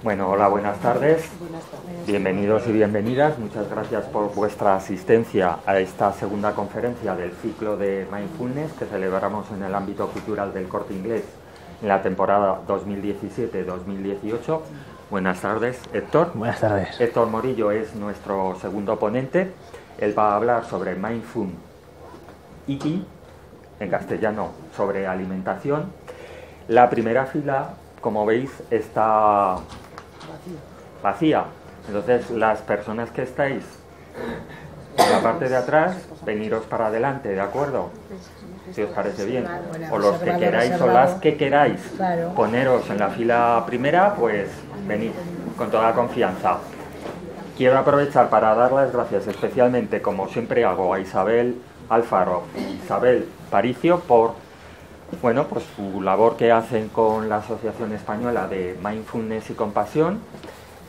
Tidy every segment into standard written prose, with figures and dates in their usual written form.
Bueno, hola, buenas tardes. Buenas tardes. Bienvenidos y bienvenidas. Muchas gracias por vuestra asistencia a esta segunda conferencia del ciclo de Mindfulness que celebramos en el ámbito cultural del Corte Inglés en la temporada 2017-2018. Buenas tardes, Héctor. Buenas tardes. Héctor Morillo es nuestro segundo ponente. Él va a hablar sobre Mindful Eating, en castellano sobre alimentación. La primera fila, como veis, está vacía. Entonces, las personas que estáis en la parte de atrás, veniros para adelante, ¿de acuerdo? Si os parece bien. O los que queráis o las que queráis poneros en la fila primera, pues venid con toda confianza. Quiero aprovechar para dar las gracias especialmente, como siempre hago, a Isabel Alfaro y Isabel Paricio por pues su labor que hacen con la Asociación Española de Mindfulness y Compasión.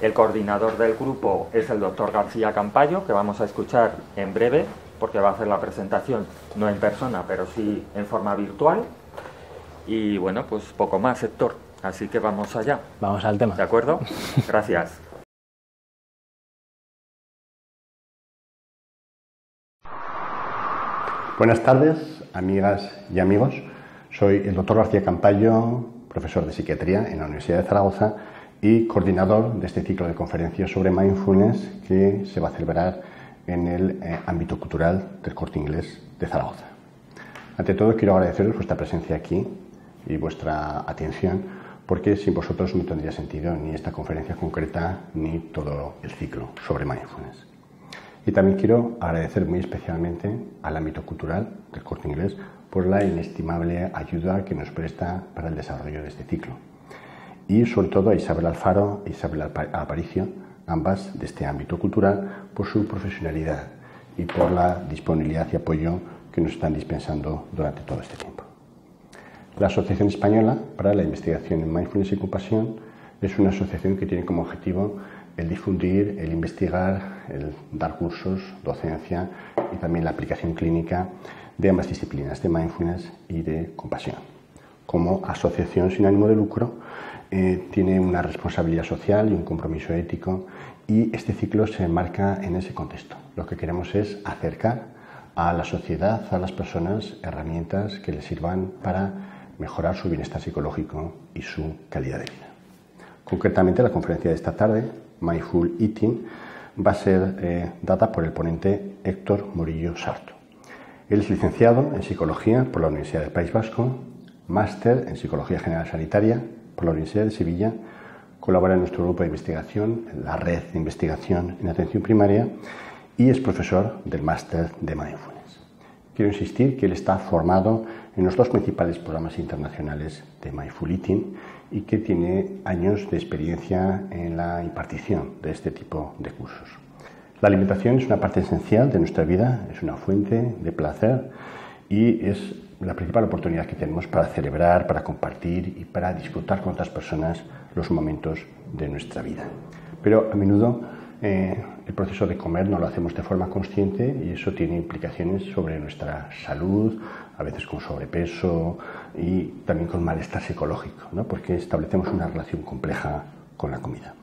El coordinador del grupo es el doctor García Campayo, que vamos a escuchar en breve, porque va a hacer la presentación no en persona, pero sí en forma virtual. Y bueno, pues poco más, Héctor. Así que vamos allá. Vamos al tema. ¿De acuerdo? Gracias. Buenas tardes, amigas y amigos. Soy el doctor García Campayo, profesor de psiquiatría en la Universidad de Zaragoza y coordinador de este ciclo de conferencias sobre mindfulness que se va a celebrar en el ámbito cultural del Corte Inglés de Zaragoza. Ante todo, quiero agradeceros vuestra presencia aquí y vuestra atención, porque sin vosotros no tendría sentido ni esta conferencia concreta ni todo el ciclo sobre mindfulness. Y también quiero agradecer muy especialmente al ámbito cultural del Corte Inglés por la inestimable ayuda que nos presta para el desarrollo de este ciclo. Y sobre todo a Isabel Alfaro e Isabel Aparicio, ambas de este ámbito cultural, por su profesionalidad y por la disponibilidad y apoyo que nos están dispensando durante todo este tiempo. La Asociación Española para la Investigación en Mindfulness y Compasión es una asociación que tiene como objetivo el difundir, el investigar, el dar cursos, docencia y también la aplicación clínica de ambas disciplinas, de mindfulness y de compasión. Como asociación sin ánimo de lucro, tiene una responsabilidad social y un compromiso ético, y este ciclo se enmarca en ese contexto. Lo que queremos es acercar a la sociedad, a las personas, herramientas que les sirvan para mejorar su bienestar psicológico y su calidad de vida. Concretamente, la conferencia de esta tarde, Mindful Eating, va a ser dada por el ponente Héctor Morillo Sarto. Él es licenciado en Psicología por la Universidad del País Vasco, máster en Psicología General Sanitaria por la Universidad de Sevilla, colabora en nuestro grupo de investigación, en la red de investigación en atención primaria, y es profesor del máster de Mindfulness. Quiero insistir que él está formado en los dos principales programas internacionales de Mindful Eating y que tiene años de experiencia en la impartición de este tipo de cursos. La alimentación es una parte esencial de nuestra vida, es una fuente de placer y es la principal oportunidad que tenemos para celebrar, para compartir y para disfrutar con otras personas los momentos de nuestra vida. Pero a menudo el proceso de comer no lo hacemos de forma consciente y eso tiene implicaciones sobre nuestra salud, a veces con sobrepeso y también con malestar psicológico, ¿no? Porque establecemos una relación compleja con la comida.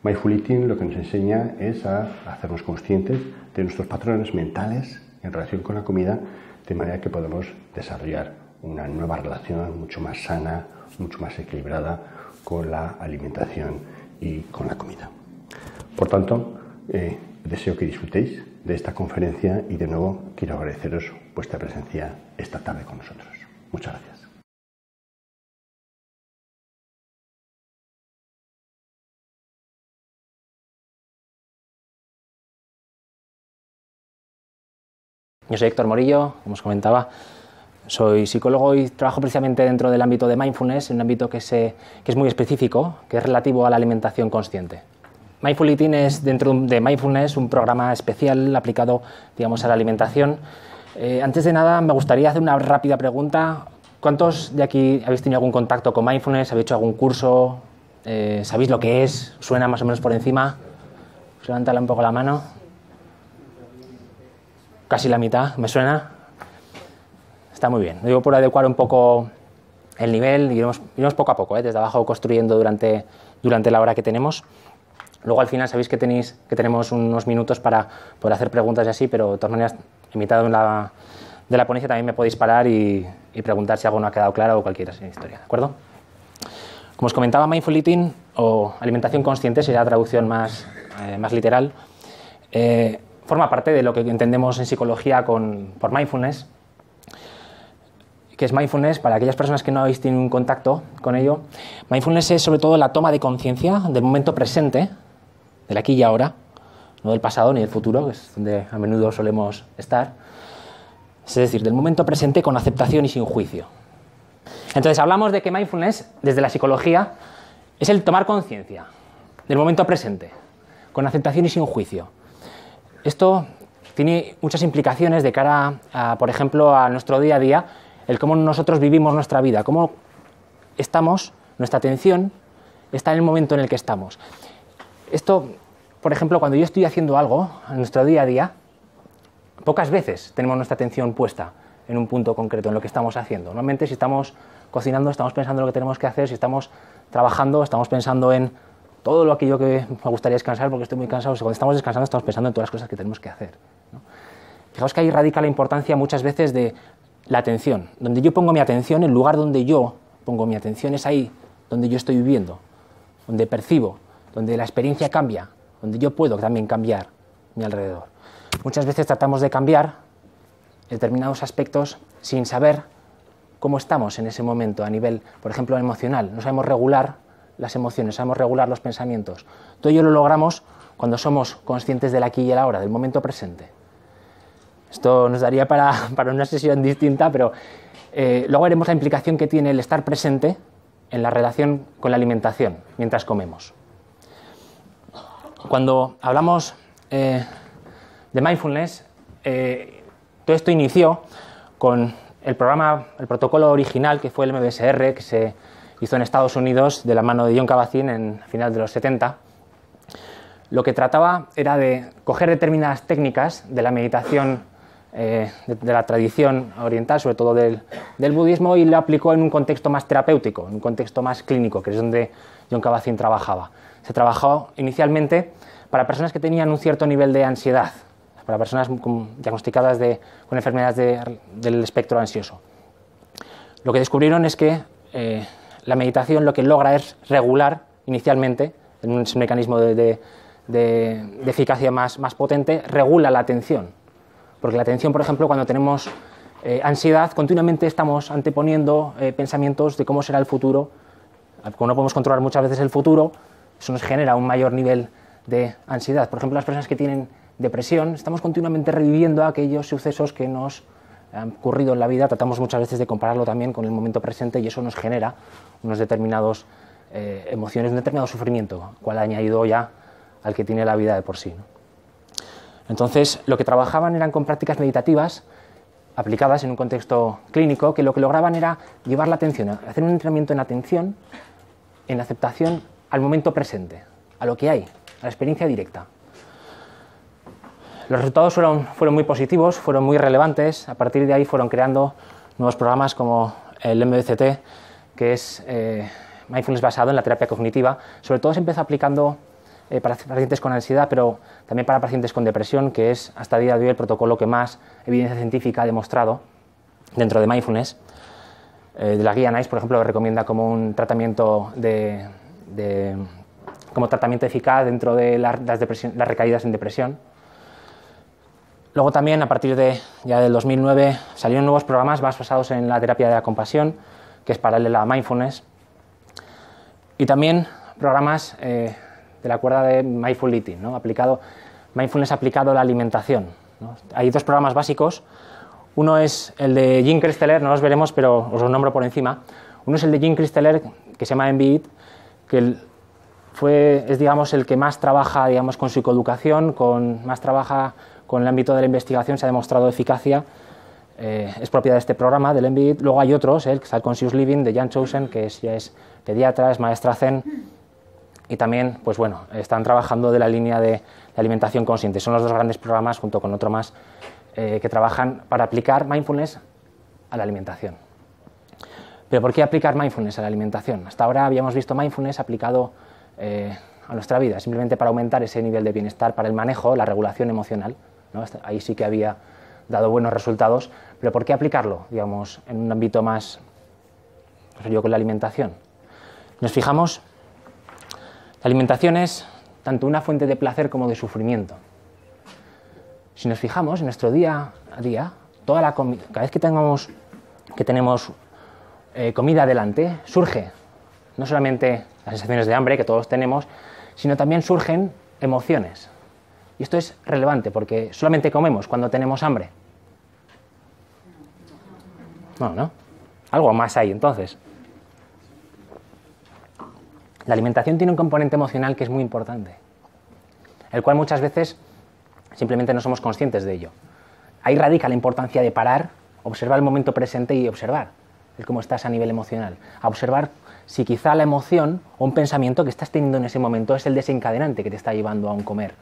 Mindful Eating lo que nos enseña es a hacernos conscientes de nuestros patrones mentales en relación con la comida, de manera que podemos desarrollar una nueva relación mucho más sana, mucho más equilibrada con la alimentación y con la comida. Por tanto, deseo que disfrutéis de esta conferencia y de nuevo quiero agradeceros vuestra presencia esta tarde con nosotros. Muchas gracias. Yo soy Héctor Morillo, como os comentaba, soy psicólogo y trabajo precisamente dentro del ámbito de mindfulness, un ámbito que es muy específico, que es relativo a la alimentación consciente. Mindful Eating es, dentro de mindfulness, un programa especial aplicado, digamos, a la alimentación. Antes de nada, me gustaría hacer una rápida pregunta. ¿Cuántos de aquí habéis tenido algún contacto con mindfulness? ¿Habéis hecho algún curso? ¿Sabéis lo que es? ¿Suena más o menos por encima? Levántala un poco la mano. Casi la mitad, ¿me suena? Está muy bien. Lo digo por adecuar un poco el nivel, iremos poco a poco, desde abajo construyendo durante durante la hora que tenemos. Luego al final sabéis que tenemos unos minutos para poder hacer preguntas y así, pero de todas maneras, en mitad de la ponencia también me podéis parar y preguntar si algo no ha quedado claro o cualquier historia, ¿de acuerdo? Como os comentaba, Mindful Eating o alimentación consciente, sería la traducción más literal, forma parte de lo que entendemos en psicología por mindfulness. ¿Qué es mindfulness? Para aquellas personas que no habéis tenido un contacto con ello, mindfulness es sobre todo la toma de conciencia del momento presente, del aquí y ahora, no del pasado ni del futuro, que es donde a menudo solemos estar, es decir, del momento presente con aceptación y sin juicio. Entonces hablamos de que mindfulness, desde la psicología, es el tomar conciencia del momento presente, con aceptación y sin juicio. Esto tiene muchas implicaciones de cara, por ejemplo, a nuestro día a día, el cómo nosotros vivimos nuestra vida, cómo estamos, nuestra atención está en el momento en el que estamos. Esto, por ejemplo, cuando yo estoy haciendo algo en nuestro día a día, pocas veces tenemos nuestra atención puesta en un punto concreto, en lo que estamos haciendo. Normalmente si estamos cocinando, estamos pensando en lo que tenemos que hacer, si estamos trabajando, estamos pensando en todo aquello que me gustaría descansar porque estoy muy cansado. Cuando estamos descansando estamos pensando en todas las cosas que tenemos que hacer, ¿no? Fijaos que ahí radica la importancia muchas veces de la atención. Donde yo pongo mi atención, el lugar donde yo pongo mi atención es ahí donde yo estoy viviendo, donde percibo, donde la experiencia cambia, donde yo puedo también cambiar mi alrededor. Muchas veces tratamos de cambiar determinados aspectos sin saber cómo estamos en ese momento a nivel, por ejemplo, emocional. No sabemos regular las emociones, sabemos regular los pensamientos. Todo ello lo logramos cuando somos conscientes del aquí y el ahora, del momento presente. Esto nos daría para una sesión distinta, pero luego veremos la implicación que tiene el estar presente en la relación con la alimentación mientras comemos. Cuando hablamos de mindfulness, todo esto inició con el protocolo original, que fue el MBSR, que se hizo en Estados Unidos de la mano de Jon Kabat-Zinn en final de los 70. Lo que trataba era de coger determinadas técnicas de la meditación de la tradición oriental, sobre todo del budismo, y lo aplicó en un contexto más terapéutico, en un contexto más clínico, que es donde Jon Kabat-Zinn trabajaba. Se trabajó inicialmente para personas que tenían un cierto nivel de ansiedad, para personas diagnosticadas con enfermedades del espectro ansioso. Lo que descubrieron es que la meditación lo que logra es regular inicialmente, en un mecanismo de eficacia más potente, regula la atención. Porque la atención, por ejemplo, cuando tenemos ansiedad, continuamente estamos anteponiendo pensamientos de cómo será el futuro. Como no podemos controlar muchas veces el futuro, eso nos genera un mayor nivel de ansiedad. Por ejemplo, las personas que tienen depresión, estamos continuamente reviviendo aquellos sucesos que nos han ocurrido en la vida. Tratamos muchas veces de compararlo también con el momento presente y eso nos genera unos determinados emociones, un determinado sufrimiento, cual añadido ya al que tiene la vida de por sí, ¿no? Entonces, lo que trabajaban eran con prácticas meditativas aplicadas en un contexto clínico, que lo que lograban era llevar la atención, hacer un entrenamiento en atención, en aceptación al momento presente, a lo que hay, a la experiencia directa. Los resultados fueron muy positivos, fueron muy relevantes. A partir de ahí fueron creando nuevos programas como el MBCT, que es mindfulness basado en la terapia cognitiva. Sobre todo se empezó aplicando para pacientes con ansiedad, pero también para pacientes con depresión, que es hasta el día de hoy el protocolo que más evidencia científica ha demostrado dentro de mindfulness. De la guía NICE, por ejemplo, lo recomienda como un tratamiento como tratamiento eficaz dentro de las recaídas en depresión. Luego también, a partir ya del 2009, salieron nuevos programas más basados en la terapia de la compasión, que es paralela a mindfulness, y también programas de la cuerda de Mindful Eating, ¿no? Mindfulness aplicado a la alimentación, ¿no? Hay dos programas básicos. Uno es el de Jim Christeler, no los veremos, pero os lo nombro por encima. Uno es el de Jim Christeler, que se llama MBEAT, que es digamos, el que más trabaja, digamos, con psicoeducación, más trabaja con el ámbito de la investigación, se ha demostrado eficacia, es propiedad de este programa, del MBEAT. Luego hay otros, el Conscious Living, de Jan Chosen, que ya es pediatra, es maestra Zen, y también, pues bueno, están trabajando de la línea de alimentación consciente. Son los dos grandes programas, junto con otro más, que trabajan para aplicar mindfulness a la alimentación. ¿Pero por qué aplicar mindfulness a la alimentación? Hasta ahora habíamos visto mindfulness aplicado a nuestra vida, simplemente para aumentar ese nivel de bienestar, para el manejo, la regulación emocional, ¿no? Ahí sí que había dado buenos resultados, pero ¿por qué aplicarlo, digamos, en un ámbito más, pues yo, con la alimentación? Nos fijamos, la alimentación es tanto una fuente de placer como de sufrimiento. Si nos fijamos en nuestro día a día, toda la comida, cada vez que tenemos comida delante, surge no solamente las sensaciones de hambre que todos tenemos, sino también surgen emociones. Y esto es relevante porque solamente comemos cuando tenemos hambre. No. Algo más hay entonces. La alimentación tiene un componente emocional que es muy importante, el cual muchas veces simplemente no somos conscientes de ello. Ahí radica la importancia de parar, observar el momento presente y observar el cómo estás a nivel emocional. A observar si quizá la emoción o un pensamiento que estás teniendo en ese momento es el desencadenante que te está llevando a un comer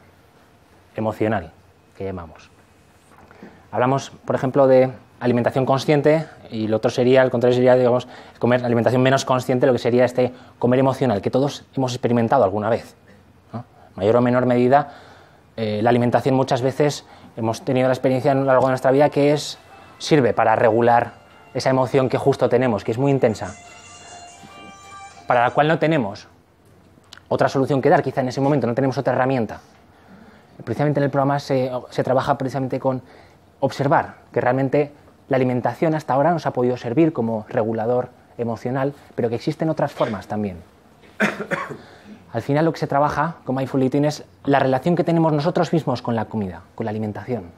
emocional, que llamamos. Hablamos, por ejemplo, de alimentación consciente y lo otro sería, al contrario, sería, digamos, comer alimentación menos consciente, lo que sería este comer emocional, que todos hemos experimentado alguna vez, ¿no? En mayor o menor medida, la alimentación muchas veces hemos tenido la experiencia a lo largo de nuestra vida que sirve para regular esa emoción que justo tenemos, que es muy intensa, para la cual no tenemos otra solución que dar, quizá en ese momento no tenemos otra herramienta. Precisamente en el programa se trabaja precisamente con observar que realmente la alimentación hasta ahora nos ha podido servir como regulador emocional, pero que existen otras formas también. Al final lo que se trabaja con Mindful Eating es la relación que tenemos nosotros mismos con la comida, con la alimentación.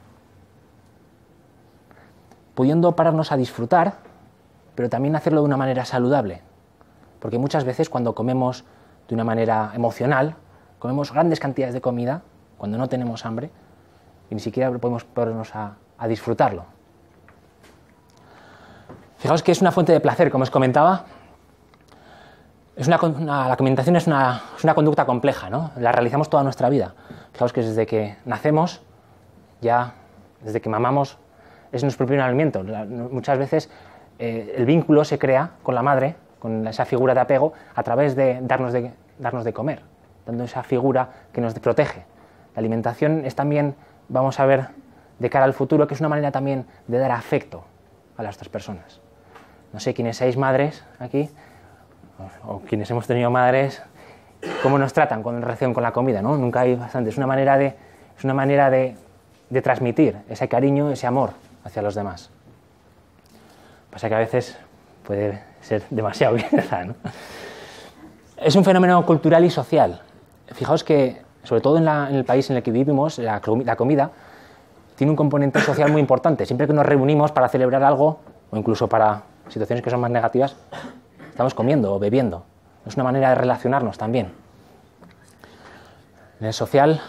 Pudiendo pararnos a disfrutar, pero también hacerlo de una manera saludable. Porque muchas veces cuando comemos de una manera emocional, comemos grandes cantidades de comida cuando no tenemos hambre y ni siquiera podemos pararnos a disfrutarlo. Fijaos que es una fuente de placer, como os comentaba. La alimentación es una conducta compleja, ¿no? La realizamos toda nuestra vida. Fijaos que desde que nacemos, desde que mamamos, es nuestro primer alimento. Muchas veces el vínculo se crea con la madre, con esa figura de apego, a través de darnos de comer, dando esa figura que nos protege. La alimentación es también, vamos a ver de cara al futuro, que es una manera también de dar afecto a las otras personas. No sé quiénes seáis madres aquí, o quienes hemos tenido madres, cómo nos tratan con relación con la comida, ¿no? Nunca hay bastante. Es una manera de transmitir ese cariño, ese amor hacia los demás. Pasa que a veces puede ser demasiado quizá, ¿no? Es un fenómeno cultural y social. Fijaos que, sobre todo en el país en el que vivimos, la comida tiene un componente social muy importante. Siempre que nos reunimos para celebrar algo, o incluso para situaciones que son más negativas, estamos comiendo o bebiendo. Es una manera de relacionarnos también. En el social,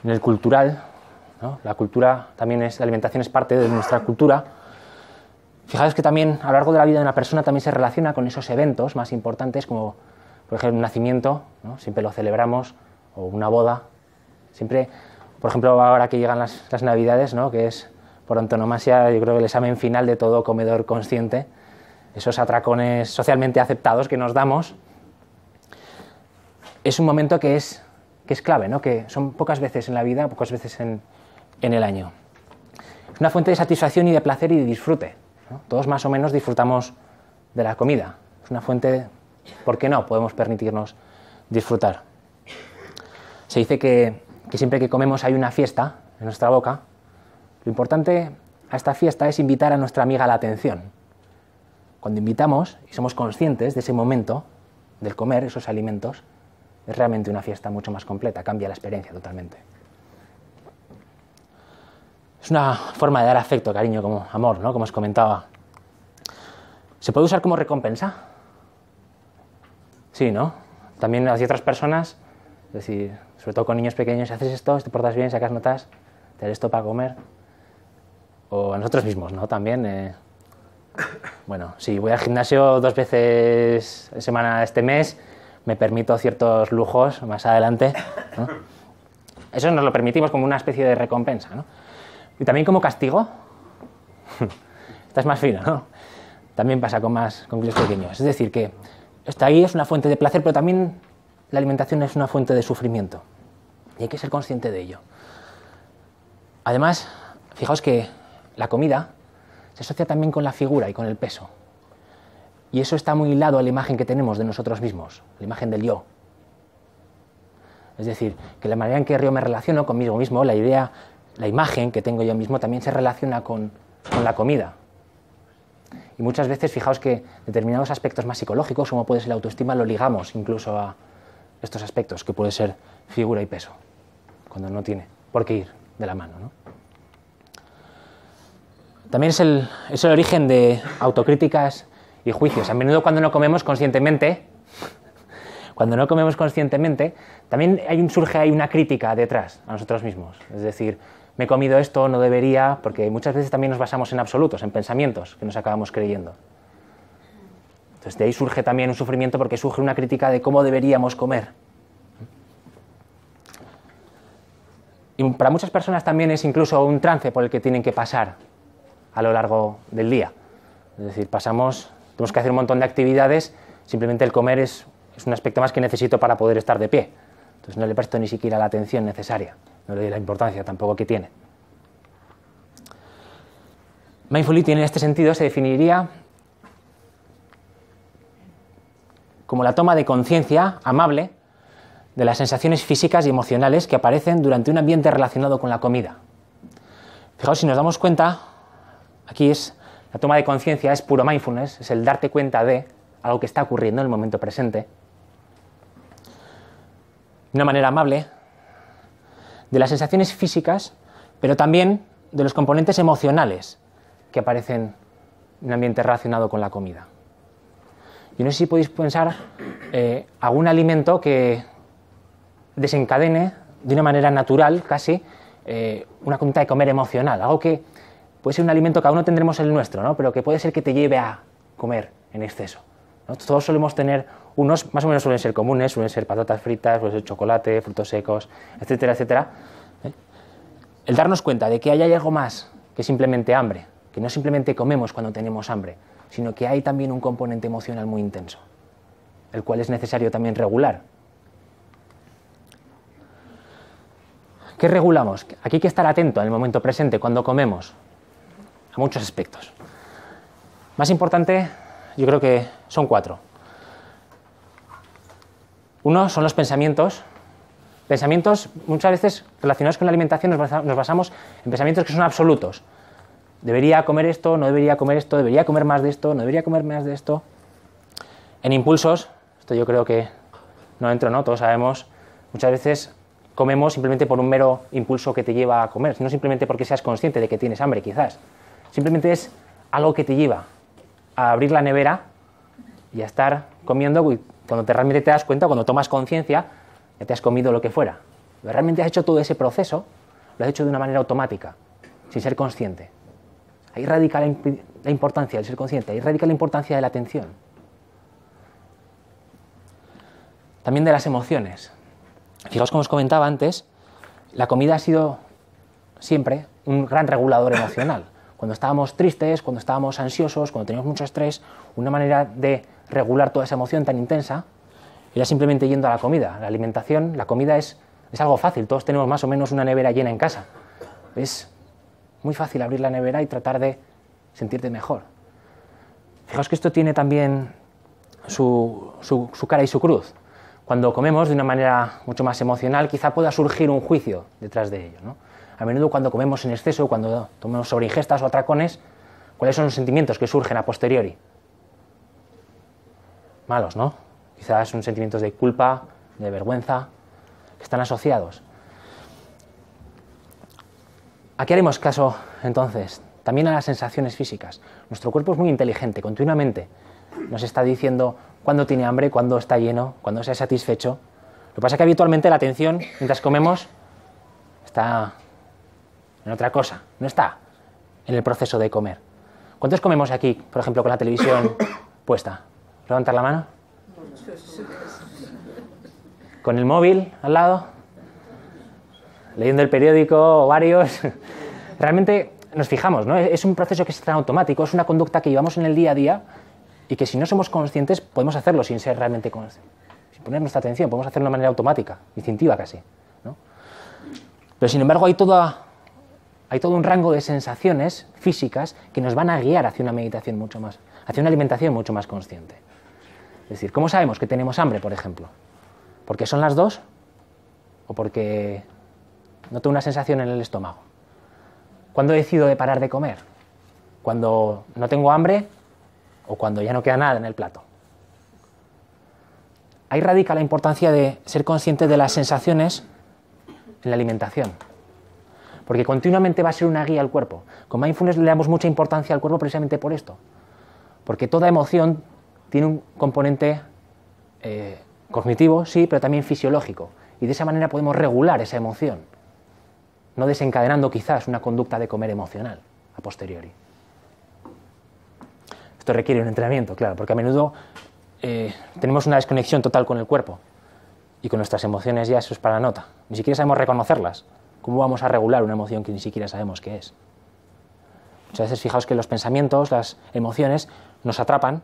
en el cultural, ¿no? La alimentación es parte de nuestra cultura. Fijaos que también a lo largo de la vida de una persona también se relaciona con esos eventos más importantes, como por ejemplo un nacimiento, ¿no? Siempre lo celebramos, o una boda. Siempre, por ejemplo, ahora que llegan las Navidades, ¿no? Que es por antonomasia, yo creo que el examen final de todo comedor consciente, esos atracones socialmente aceptados que nos damos, es un momento que es clave, ¿no? Que son pocas veces en la vida, pocas veces en el año. Es una fuente de satisfacción y de placer y de disfrute, ¿no? Todos más o menos disfrutamos de la comida. Es una fuente, ¿por qué no? Podemos permitirnos disfrutar. Se dice que siempre que comemos hay una fiesta en nuestra boca. Lo importante a esta fiesta es invitar a nuestra amiga a la atención. Cuando invitamos y somos conscientes de ese momento del comer esos alimentos, es realmente una fiesta mucho más completa, cambia la experiencia totalmente. Es una forma de dar afecto, cariño, como amor, ¿no? Como os comentaba. ¿Se puede usar como recompensa? Sí, ¿no? También hacia otras personas, es decir, sobre todo con niños pequeños, si haces esto, te portas bien, sacas notas, te das esto para comer. O a nosotros mismos, ¿no? También, bueno, si voy al gimnasio 2 veces a semana este mes, me permito ciertos lujos más adelante, ¿no? Eso nos lo permitimos como una especie de recompensa, ¿no? Y también como castigo. Esta es más fina, ¿no? También pasa con críos pequeños. Es decir, que está ahí, es una fuente de placer, pero también la alimentación es una fuente de sufrimiento y hay que ser consciente de ello. Además, fijaos que la comida se asocia también con la figura y con el peso. Y eso está muy hilado a la imagen que tenemos de nosotros mismos, la imagen del yo. Es decir, que la manera en que yo me relaciono conmigo mismo, la idea, la imagen que tengo yo mismo también se relaciona con la comida. Y muchas veces, fijaos que determinados aspectos más psicológicos, como puede ser la autoestima, lo ligamos incluso a estos aspectos, que puede ser figura y peso, cuando no tiene por qué ir de la mano, ¿no? También es el origen de autocríticas y juicios. A menudo cuando no comemos conscientemente, también surge ahí una crítica detrás a nosotros mismos. Es decir, me he comido esto, no debería, porque muchas veces también nos basamos en absolutos, en pensamientos que nos acabamos creyendo. Entonces de ahí surge también un sufrimiento porque surge una crítica de cómo deberíamos comer. Y para muchas personas también es incluso un trance por el que tienen que pasar a lo largo del día. Es decir, tenemos que hacer un montón de actividades, simplemente el comer es un aspecto más que necesito para poder estar de pie. Entonces no le presto ni siquiera la atención necesaria, no le doy la importancia tampoco que tiene. Mindful eating en este sentido se definiría como la toma de conciencia amable de las sensaciones físicas y emocionales que aparecen durante un ambiente relacionado con la comida. Fijaos, si nos damos cuenta, aquí la toma de conciencia es puro mindfulness, es el darte cuenta de algo que está ocurriendo en el momento presente, de una manera amable, de las sensaciones físicas, pero también de los componentes emocionales que aparecen en un ambiente relacionado con la comida. Yo no sé si podéis pensar algún alimento que desencadene de una manera natural, casi, una conducta de comer emocional, algo que puede ser un alimento, cada uno tendremos el nuestro, ¿no? Pero que puede ser que te lleve a comer en exceso, ¿no? Todos solemos tener unos, más o menos suelen ser comunes, suelen ser patatas fritas, suelen ser chocolate, frutos secos, etcétera, etcétera. El darnos cuenta de que hay algo más que simplemente hambre, que no simplemente comemos cuando tenemos hambre, sino que hay también un componente emocional muy intenso, el cual es necesario también regular. ¿Qué regulamos? Aquí hay que estar atento en el momento presente cuando comemos, a muchos aspectos. Más importante, yo creo que son 4. Uno son los pensamientos. Pensamientos, muchas veces relacionados con la alimentación, nos basamos en pensamientos que son absolutos. Debería comer esto, no debería comer esto, debería comer más de esto, no debería comer más de esto. En impulsos, esto yo creo que no entro, ¿no? Todos sabemos, muchas veces comemos simplemente por un mero impulso que te lleva a comer, no simplemente porque seas consciente de que tienes hambre, quizás. Simplemente es algo que te lleva a abrir la nevera y a estar comiendo, y cuando realmente te das cuenta, cuando tomas conciencia, ya te has comido lo que fuera. Pero realmente has hecho todo ese proceso, lo has hecho de una manera automática, sin ser consciente. Ahí radica la importancia del ser consciente, ahí radica la importancia de la atención. También de las emociones. Fijaos, como os comentaba antes, la comida ha sido siempre un gran regulador emocional. Cuando estábamos tristes, cuando estábamos ansiosos, cuando teníamos mucho estrés, una manera de regular toda esa emoción tan intensa era simplemente yendo a la comida. La alimentación, la comida es algo fácil, todos tenemos más o menos una nevera llena en casa. Es muy fácil abrir la nevera y tratar de sentirte mejor. Fijaos que esto tiene también su cara y su cruz. Cuando comemos de una manera mucho más emocional, quizá pueda surgir un juicio detrás de ello, ¿no? A menudo cuando comemos en exceso, cuando tomamos sobreingestas o atracones, ¿cuáles son los sentimientos que surgen a posteriori? Malos, ¿no? Quizás son sentimientos de culpa, de vergüenza, que están asociados. ¿A qué haremos caso, entonces? También a las sensaciones físicas. Nuestro cuerpo es muy inteligente, continuamente nos está diciendo cuándo tiene hambre, cuándo está lleno, cuándo se ha satisfecho. Lo que pasa es que habitualmente la atención, mientras comemos, está en otra cosa, no está en el proceso de comer. ¿Cuántos comemos aquí, por ejemplo, con la televisión puesta? ¿Levantar la mano? ¿Con el móvil al lado? ¿Leyendo el periódico o varios? Realmente nos fijamos, ¿no? Es un proceso que es tan automático, es una conducta que llevamos en el día a día y que si no somos conscientes podemos hacerlo sin ser realmente conscientes. sin poner nuestra atención, podemos hacerlo de manera automática, instintiva casi, ¿no? Pero sin embargo hay todo un rango de sensaciones físicas que nos van a guiar hacia una meditación mucho más, hacia una alimentación mucho más consciente. Es decir, ¿cómo sabemos que tenemos hambre, por ejemplo? ¿Porque son las 2? ¿O porque noto una sensación en el estómago? ¿Cuándo decido de parar de comer? ¿Cuando no tengo hambre o cuando ya no queda nada en el plato? Ahí radica la importancia de ser consciente de las sensaciones en la alimentación, porque continuamente va a ser una guía al cuerpo. Con Mindfulness le damos mucha importancia al cuerpo precisamente por esto, porque toda emoción tiene un componente cognitivo, sí, pero también fisiológico, y de esa manera podemos regular esa emoción, no desencadenando quizás una conducta de comer emocional a posteriori. Esto requiere un entrenamiento, claro, porque a menudo tenemos una desconexión total con el cuerpo y con nuestras emociones ya eso es para la nota. Ni siquiera sabemos reconocerlas. ¿Cómo vamos a regular una emoción que ni siquiera sabemos qué es? Muchas veces fijaos que los pensamientos, las emociones nos atrapan.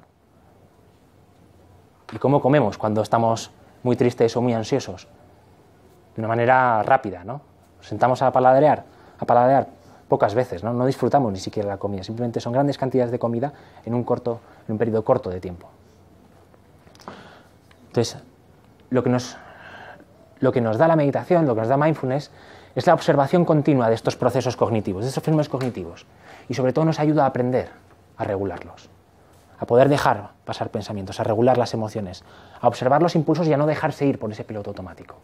¿Y cómo comemos cuando estamos muy tristes o muy ansiosos? De una manera rápida, ¿no? Nos sentamos a paladear pocas veces, ¿no? No disfrutamos ni siquiera la comida, simplemente son grandes cantidades de comida en un periodo corto de tiempo. Entonces, lo que nos da la meditación, lo que nos da Mindfulness, es la observación continua de estos procesos cognitivos, de estos fenómenos cognitivos, y sobre todo nos ayuda a aprender a regularlos, a poder dejar pasar pensamientos, a regular las emociones, a observar los impulsos y a no dejarse ir por ese piloto automático.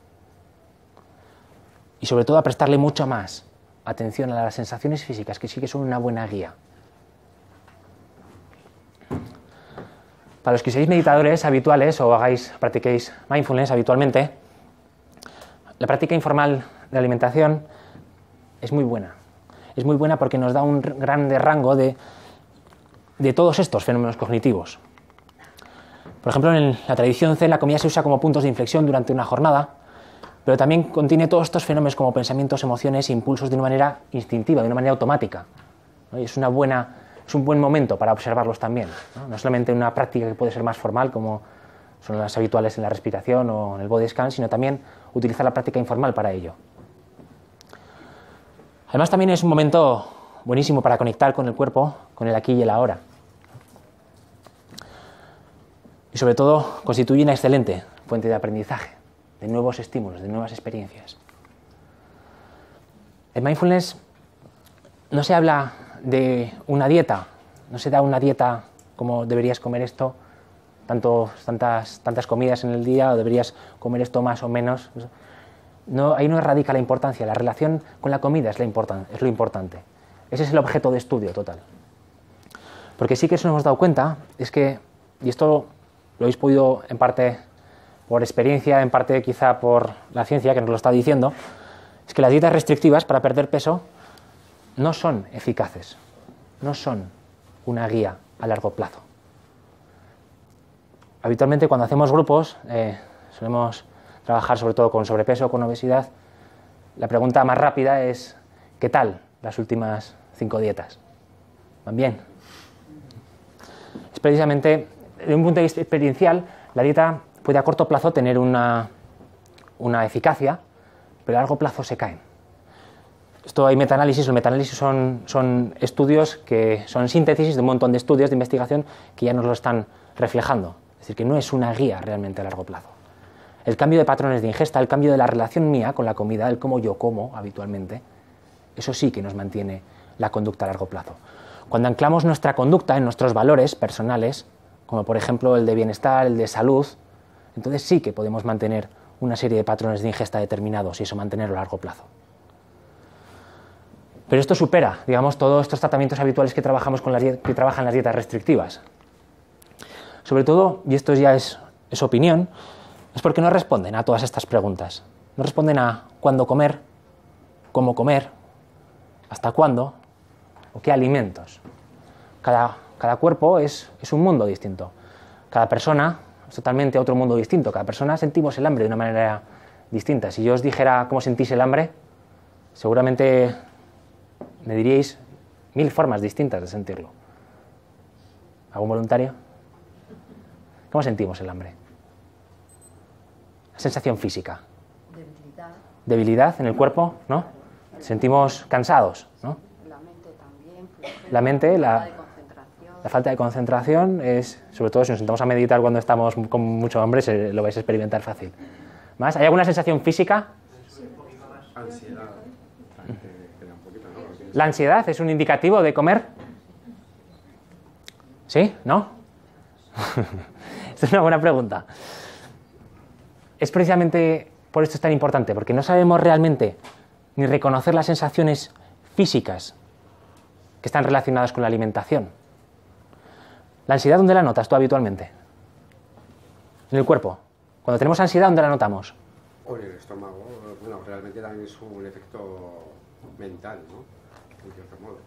Y sobre todo a prestarle mucho más atención a las sensaciones físicas, que sí que son una buena guía. Para los que seáis meditadores habituales o practiquéis Mindfulness habitualmente, la práctica informal de alimentación es muy buena. Es muy buena porque nos da un grande rango de todos estos fenómenos cognitivos. Por ejemplo, en la tradición Zen la comida se usa como puntos de inflexión durante una jornada, pero también contiene todos estos fenómenos como pensamientos, emociones e impulsos de una manera instintiva, de una manera automática, ¿no? Y es un buen momento para observarlos también, ¿no? No solamente una práctica que puede ser más formal, como son las habituales en la respiración o en el body scan, sino también utilizar la práctica informal para ello. Además, también es un momento buenísimo para conectar con el cuerpo, con el aquí y el ahora. Y sobre todo, constituye una excelente fuente de aprendizaje, de nuevos estímulos, de nuevas experiencias. En Mindfulness no se habla de una dieta, no se da una dieta como deberías comer esto, tantas comidas en el día, o deberías comer esto más o menos. No, ahí no radica la importancia, la relación con la comida es lo importante. Ese es el objeto de estudio total. Porque sí que eso nos hemos dado cuenta, es que, y esto lo habéis podido en parte por experiencia, en parte quizá por la ciencia que nos lo está diciendo, es que las dietas restrictivas para perder peso no son eficaces, no son una guía a largo plazo. Habitualmente cuando hacemos grupos, solemos trabajar sobre todo con sobrepeso o con obesidad, la pregunta más rápida es ¿qué tal las últimas 5 dietas? ¿Van bien? Es precisamente, desde un punto de vista experiencial, la dieta puede a corto plazo tener una eficacia, pero a largo plazo se caen. Esto hay metaanálisis, los metaanálisis son estudios que son síntesis de un montón de estudios de investigación que ya nos lo están reflejando. Es decir, que no es una guía realmente a largo plazo. El cambio de patrones de ingesta, el cambio de la relación mía con la comida, el cómo yo como habitualmente, eso sí que nos mantiene la conducta a largo plazo. Cuando anclamos nuestra conducta en nuestros valores personales, como por ejemplo el de bienestar, el de salud, entonces sí que podemos mantener una serie de patrones de ingesta determinados y eso mantenerlo a largo plazo. Pero esto supera, digamos, todos estos tratamientos habituales que trabajan las dietas restrictivas. Sobre todo, y esto ya es opinión, es porque no responden a todas estas preguntas. No responden a cuándo comer, cómo comer, hasta cuándo o qué alimentos. Cada cuerpo es un mundo distinto. Cada persona es totalmente otro mundo distinto. Cada persona sentimos el hambre de una manera distinta. Si yo os dijera cómo sentís el hambre, seguramente me diríais 1000 formas distintas de sentirlo. ¿Algún voluntario? ¿Cómo sentimos el hambre? sensación física? Debilidad. Debilidad en el cuerpo, ¿no? Sentimos cansados, ¿no? La mente también. Flojera, La mente, falta de concentración. la falta de concentración es, sobre todo si nos sentamos a meditar cuando estamos con mucho hambre, lo vais a experimentar fácil. ¿Más? ¿Hay alguna sensación física? Ansiedad. ¿La ansiedad es un indicativo de comer? ¿Sí? ¿No? Esta es una buena pregunta. Es precisamente por esto es tan importante, porque no sabemos realmente ni reconocer las sensaciones físicas que están relacionadas con la alimentación. ¿La ansiedad dónde la notas tú habitualmente? En el cuerpo. Cuando tenemos ansiedad, ¿dónde la notamos? O en el estómago. Bueno, realmente también es un efecto mental, ¿no? En cierto modo.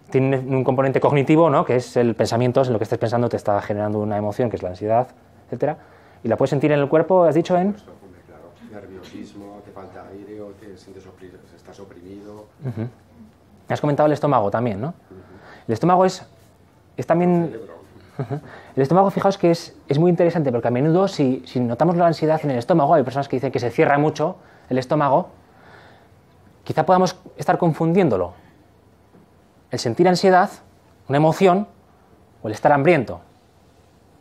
Tiene un componente cognitivo, ¿no? Que es el pensamiento, en lo que estés pensando te está generando una emoción, que es la ansiedad, etcétera. Y la puedes sentir en el cuerpo, has dicho, en... Hombre, claro, nerviosismo, te falta aire o te sientes estás oprimido. Has comentado el estómago también, ¿no? El estómago es también... El estómago, fijaos que es muy interesante, porque a menudo si notamos la ansiedad en el estómago, hay personas que dicen que se cierra mucho el estómago, quizá podamos estar confundiéndolo. El sentir ansiedad, una emoción, o el estar hambriento,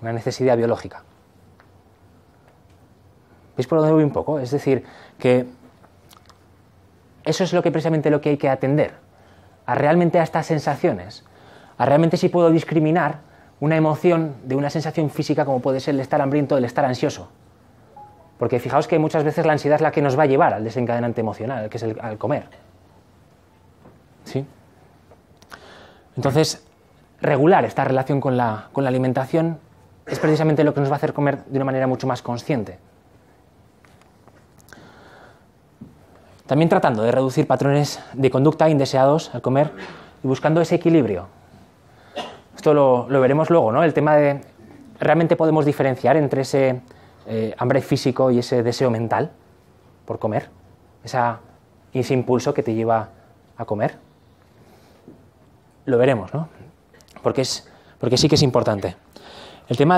una necesidad biológica. ¿Veis por dónde voy un poco? Es decir, que eso es precisamente lo que hay que atender, a estas sensaciones, a realmente si puedo discriminar una emoción de una sensación física como puede ser el estar hambriento, el estar ansioso. Porque fijaos que muchas veces la ansiedad es la que nos va a llevar al desencadenante emocional, que es al comer. ¿Sí? Entonces, regular esta relación con la alimentación es precisamente lo que nos va a hacer comer de una manera mucho más consciente. También tratando de reducir patrones de conducta indeseados al comer y buscando ese equilibrio. Esto lo veremos luego, ¿no? El tema de realmente podemos diferenciar entre ese hambre físico y ese deseo mental por comer, ese impulso que te lleva a comer. Lo veremos, ¿no? Porque sí que es importante. El tema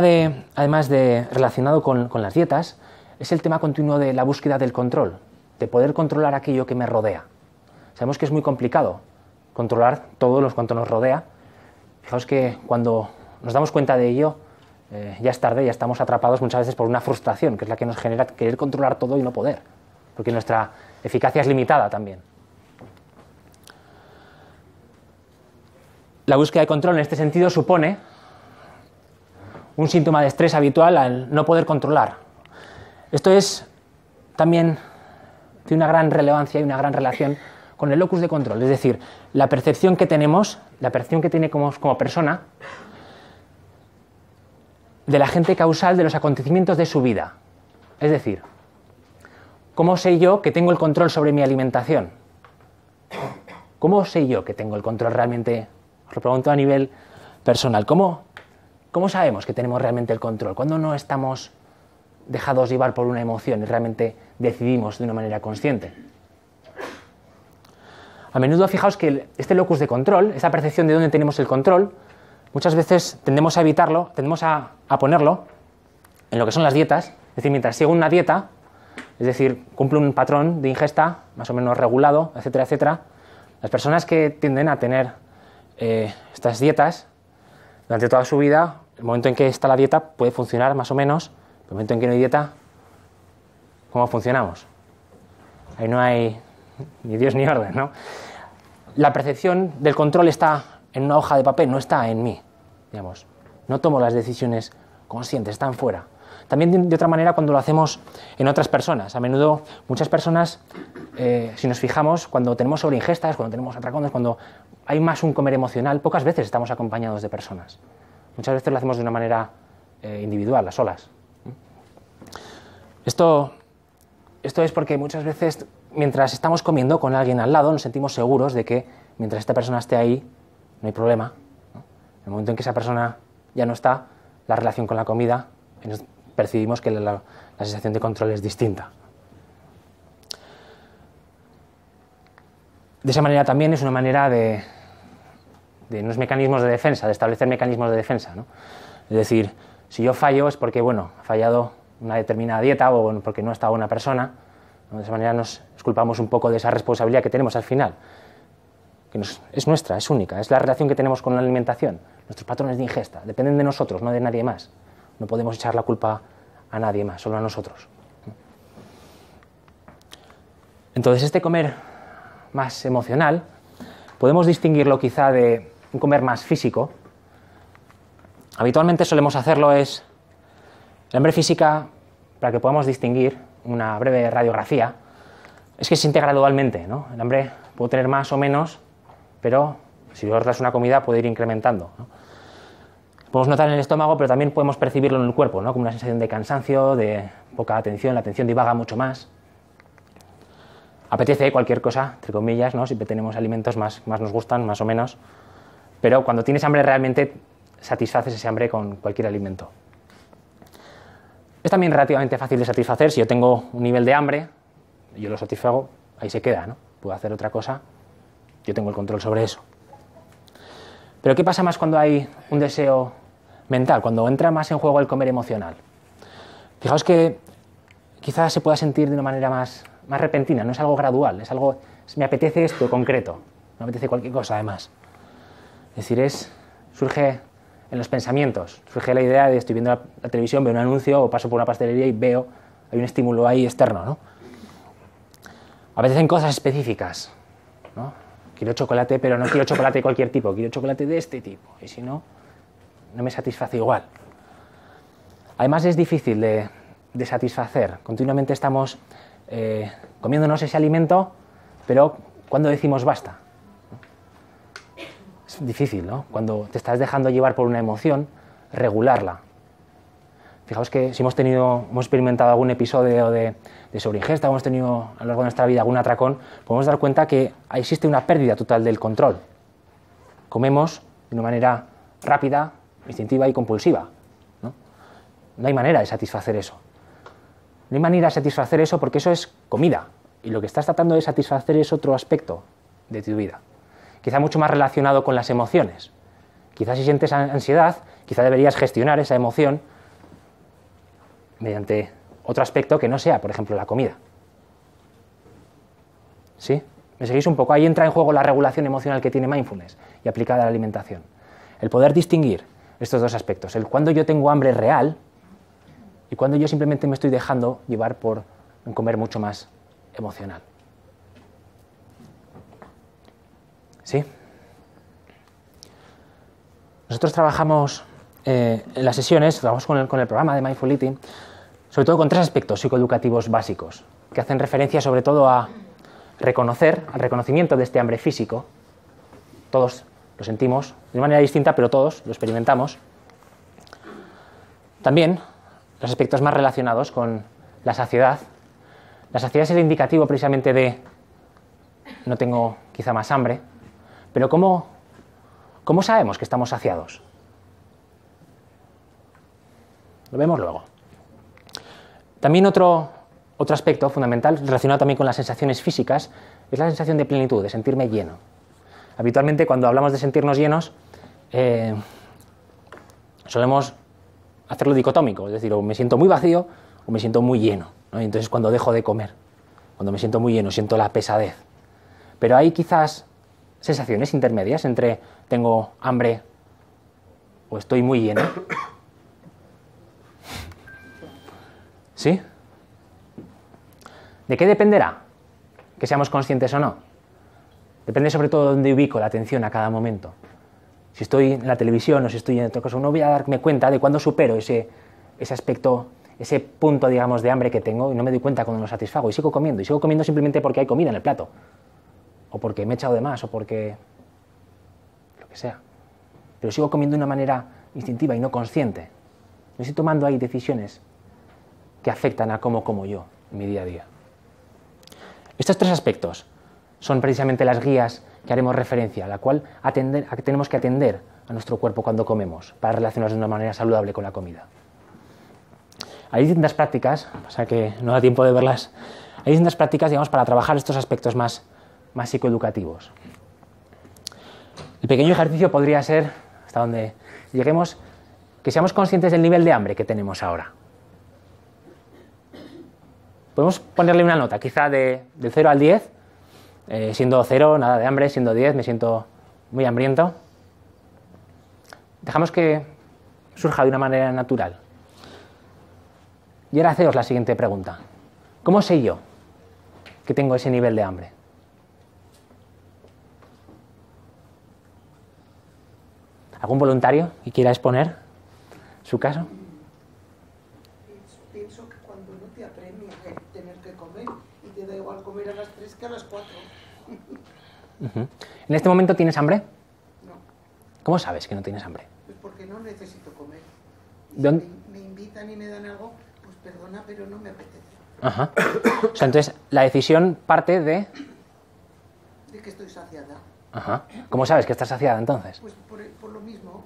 además de relacionado con las dietas, es el tema continuo de la búsqueda del control, de poder controlar aquello que me rodea. Sabemos que es muy complicado controlar todo cuanto nos rodea. Fijaos que cuando nos damos cuenta de ello, ya es tarde, ya estamos atrapados muchas veces por una frustración, que es la que nos genera querer controlar todo y no poder, porque nuestra eficacia es limitada también. La búsqueda de control en este sentido supone un síntoma de estrés habitual al no poder controlar. Esto es también de una gran relevancia y una gran relación con el locus de control, es decir, la percepción que tenemos, la percepción que tiene como persona del agente causal de los acontecimientos de su vida. Es decir, ¿cómo sé yo que tengo el control sobre mi alimentación? ¿Cómo sé yo que tengo el control realmente? Os lo pregunto a nivel personal. ¿Cómo sabemos que tenemos realmente el control? ¿Cuándo no estamos dejados llevar por una emoción y realmente decidimos de una manera consciente? A menudo fijaos que este locus de control, esta percepción de dónde tenemos el control, muchas veces tendemos a evitarlo, tendemos a ponerlo en lo que son las dietas. Es decir, mientras sigo una dieta, es decir, cumplo un patrón de ingesta más o menos regulado, etcétera, etcétera, las personas que tienden a tener estas dietas durante toda su vida, el momento en que está la dieta puede funcionar más o menos, pero el momento en que no hay dieta, ¿cómo funcionamos? Ahí no hay ni Dios ni orden, ¿no? La percepción del control está en una hoja de papel, no está en mí, digamos. No tomo las decisiones conscientes, están fuera. También de otra manera cuando lo hacemos en otras personas. A menudo muchas personas, si nos fijamos, cuando tenemos sobreingestas, cuando tenemos atracones, cuando hay más un comer emocional, pocas veces estamos acompañados de personas. Muchas veces lo hacemos de una manera individual, a solas. Esto es porque muchas veces, mientras estamos comiendo con alguien al lado, nos sentimos seguros de que mientras esta persona esté ahí, no hay problema, ¿no? En el momento en que esa persona ya no está, la relación con la comida, percibimos que la sensación de control es distinta. De esa manera también es una manera de unos mecanismos de defensa, de establecer mecanismos de defensa, ¿no? Es decir, si yo fallo es porque, bueno, ha fallado una determinada dieta o porque no ha estado una persona. De esa manera nos exculpamos un poco de esa responsabilidad que tenemos al final, que es nuestra, es única, es la relación que tenemos con la alimentación. Nuestros patrones de ingesta dependen de nosotros, no de nadie más. No podemos echar la culpa a nadie más, solo a nosotros. Entonces, este comer más emocional, podemos distinguirlo quizá de un comer más físico. Habitualmente solemos hacerlo el hambre física, para que podamos distinguir una breve radiografía, es que se integra gradualmente, ¿no? El hambre puede tener más o menos, pero si ordenas una comida puede ir incrementando, ¿no? Podemos notar en el estómago, pero también podemos percibirlo en el cuerpo, ¿no? Como una sensación de cansancio, de poca atención, la atención divaga mucho más. Apetece cualquier cosa, entre comillas, ¿no? Siempre tenemos alimentos más nos gustan, más o menos, pero cuando tienes hambre realmente satisfaces ese hambre con cualquier alimento. Es también relativamente fácil de satisfacer. Si yo tengo un nivel de hambre, yo lo satisfago, ahí se queda, ¿no? Puedo hacer otra cosa, yo tengo el control sobre eso. Pero ¿qué pasa más cuando hay un deseo mental, cuando entra más en juego el comer emocional? Fijaos que quizás se pueda sentir de una manera más repentina, no es algo gradual, es algo, me apetece esto concreto, me apetece cualquier cosa además. Es decir, surge en los pensamientos, surge la idea de estoy viendo la televisión, veo un anuncio o paso por una pastelería y veo, hay un estímulo ahí externo, ¿no? Apetecen cosas específicas, ¿no? Quiero chocolate, pero no quiero chocolate de cualquier tipo, quiero chocolate de este tipo, y si no, no me satisface igual. Además es difícil de satisfacer, continuamente estamos comiéndonos ese alimento, pero cuando decimos basta. Es difícil, ¿no? Cuando te estás dejando llevar por una emoción, regularla. Fijaos que si hemos experimentado algún episodio de sobreingesta, hemos tenido a lo largo de nuestra vida algún atracón, podemos dar cuenta que existe una pérdida total del control. Comemos de una manera rápida, instintiva y compulsiva, ¿no? No hay manera de satisfacer eso. No hay manera de satisfacer eso porque eso es comida. Y lo que estás tratando de satisfacer es otro aspecto de tu vida. Quizá mucho más relacionado con las emociones. Quizás si sientes ansiedad, quizá deberías gestionar esa emoción mediante otro aspecto que no sea, por ejemplo, la comida. ¿Sí? ¿Me seguís un poco? Ahí entra en juego la regulación emocional que tiene Mindfulness y aplicada a la alimentación. El poder distinguir estos dos aspectos. El cuando yo tengo hambre real y cuando yo simplemente me estoy dejando llevar por un comer mucho más emocional. ¿Sí? Nosotros trabajamos en las sesiones, trabajamos con el programa de Mindful Eating, sobre todo con tres aspectos psicoeducativos básicos, que hacen referencia sobre todo a al reconocimiento de este hambre físico. Todos lo sentimos de manera distinta, pero todos lo experimentamos. También los aspectos más relacionados con la saciedad. La saciedad es el indicativo precisamente de no tengo quizá más hambre, pero ¿cómo sabemos que estamos saciados? Lo vemos luego. También otro aspecto fundamental, relacionado también con las sensaciones físicas, es la sensación de plenitud, de sentirme lleno. Habitualmente cuando hablamos de sentirnos llenos, solemos hacerlo dicotómico, es decir, o me siento muy vacío o me siento muy lleno, ¿no? Y entonces cuando dejo de comer, cuando me siento muy lleno, siento la pesadez. Pero hay quizás sensaciones intermedias entre tengo hambre o estoy muy lleno. ¿Sí? ¿De qué dependerá que seamos conscientes o no? Depende sobre todo de dónde ubico la atención a cada momento. Si estoy en la televisión o si estoy en otra cosa, no voy a darme cuenta de cuándo supero ese aspecto, ese punto, digamos, de hambre que tengo y no me doy cuenta cuando lo satisfago y sigo comiendo simplemente porque hay comida en el plato o porque me he echado de más o porque lo que sea. Pero sigo comiendo de una manera instintiva y no consciente. No estoy tomando ahí decisiones que afectan a cómo como yo en mi día a día. Estos tres aspectos son precisamente las guías que haremos referencia, a la cual que tenemos que atender a nuestro cuerpo cuando comemos, para relacionarnos de una manera saludable con la comida. Hay distintas prácticas, pasa que no da tiempo de verlas, hay distintas prácticas, digamos, para trabajar estos aspectos más psicoeducativos. El pequeño ejercicio podría ser, hasta donde lleguemos, que seamos conscientes del nivel de hambre que tenemos ahora. Podemos ponerle una nota, quizá del 0 al 10, siendo 0, nada de hambre, siendo 10, me siento muy hambriento. Dejamos que surja de una manera natural. Y ahora haceos la siguiente pregunta. ¿Cómo sé yo que tengo ese nivel de hambre? ¿Algún voluntario que quiera exponer su caso? Pienso que cuando no te apremia tener que comer y te da igual comer a las 3 que a las 4. ¿En este momento tienes hambre? No, ¿Cómo sabes que no tienes hambre? pues porque no necesito comer. Y ¿Dónde? si me invitan y me dan algo, pues perdona, pero no me apetece. Ajá. O sea, entonces la decisión parte de... De que estoy saciada. Ajá. ¿Cómo sabes que estás saciada entonces? Pues por lo mismo,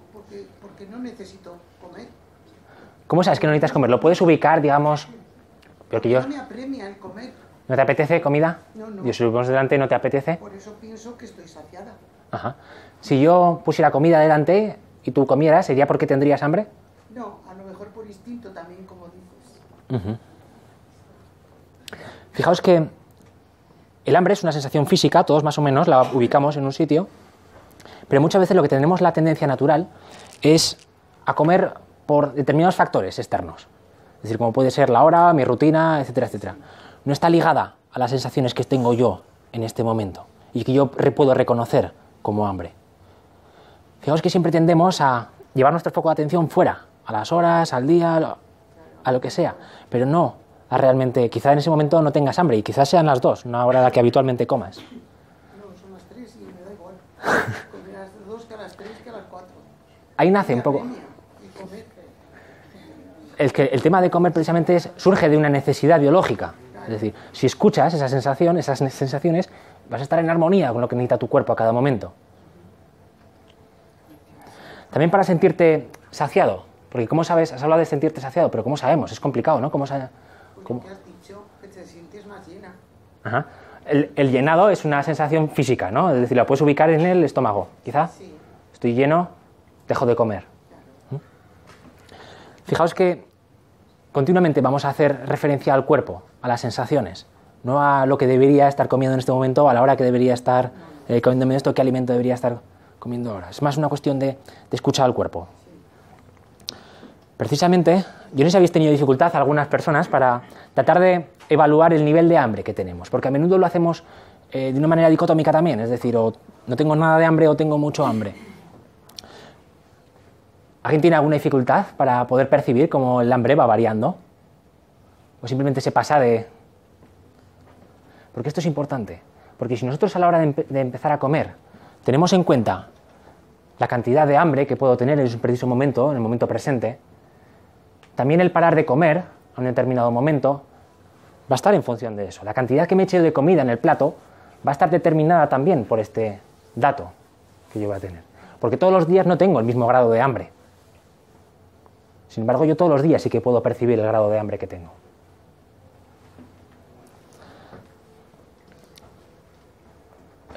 porque no necesito comer. ¿Cómo sabes que no necesitas comer? ¿Lo puedes ubicar, digamos? Porque yo... No me apremia el comer, ¿No te apetece comida? No, no. Yo si lo ponemos delante, ¿no te apetece? por eso pienso que estoy saciada. Ajá. Si yo pusiera comida delante y tú comieras, ¿sería porque tendrías hambre? No, a lo mejor por instinto también, como dices. Ujú. Fijaos que el hambre es una sensación física, todos más o menos la ubicamos en un sitio, pero muchas veces lo que tenemos la tendencia natural es a comer por determinados factores externos. Es decir, como puede ser la hora, mi rutina, etcétera, etcétera. No está ligada a las sensaciones que tengo yo en este momento y que yo puedo reconocer como hambre. Fijaos que siempre tendemos a llevar nuestro foco de atención fuera, a las horas, al día, a lo que sea, pero no a realmente, quizá en ese momento no tengas hambre y quizás sean las 2, una hora a la que habitualmente comas. No, son las 3 y me da igual. Comer a las 2 que a las 3 que a las 4. Ahí nace un poco... El tema de comer precisamente surge de una necesidad biológica. Es decir, si escuchas esa sensación, esas sensaciones, vas a estar en armonía con lo que necesita tu cuerpo a cada momento. También para sentirte saciado, porque ¿cómo sabes? Has hablado de sentirte saciado, pero ¿cómo sabemos? Es complicado, ¿no? ¿Cómo? Porque has dicho que te sientes más llena. Ajá. El llenado es una sensación física, ¿no? Es decir, la puedes ubicar en el estómago, quizá. Sí. Estoy lleno, dejo de comer. Fijaos que continuamente vamos a hacer referencia al cuerpo, a las sensaciones, no a lo que debería estar comiendo en este momento, a la hora que debería estar comiéndome esto, qué alimento debería estar comiendo ahora. Es más una cuestión de escuchar al cuerpo. Precisamente, yo no sé si habéis tenido dificultad algunas personas para tratar de evaluar el nivel de hambre que tenemos, porque a menudo lo hacemos de una manera dicotómica también, es decir, o no tengo nada de hambre o tengo mucho hambre. ¿Alguien tiene alguna dificultad para poder percibir cómo el hambre va variando? ¿O simplemente se pasa de...? Porque esto es importante, porque si nosotros a la hora de empezar a comer tenemos en cuenta la cantidad de hambre que puedo tener en un preciso momento, en el momento presente, también el parar de comer a un determinado momento va a estar en función de eso. La cantidad que me eche de comida en el plato va a estar determinada también por este dato que yo voy a tener. Porque todos los días no tengo el mismo grado de hambre. Sin embargo, yo todos los días sí que puedo percibir el grado de hambre que tengo.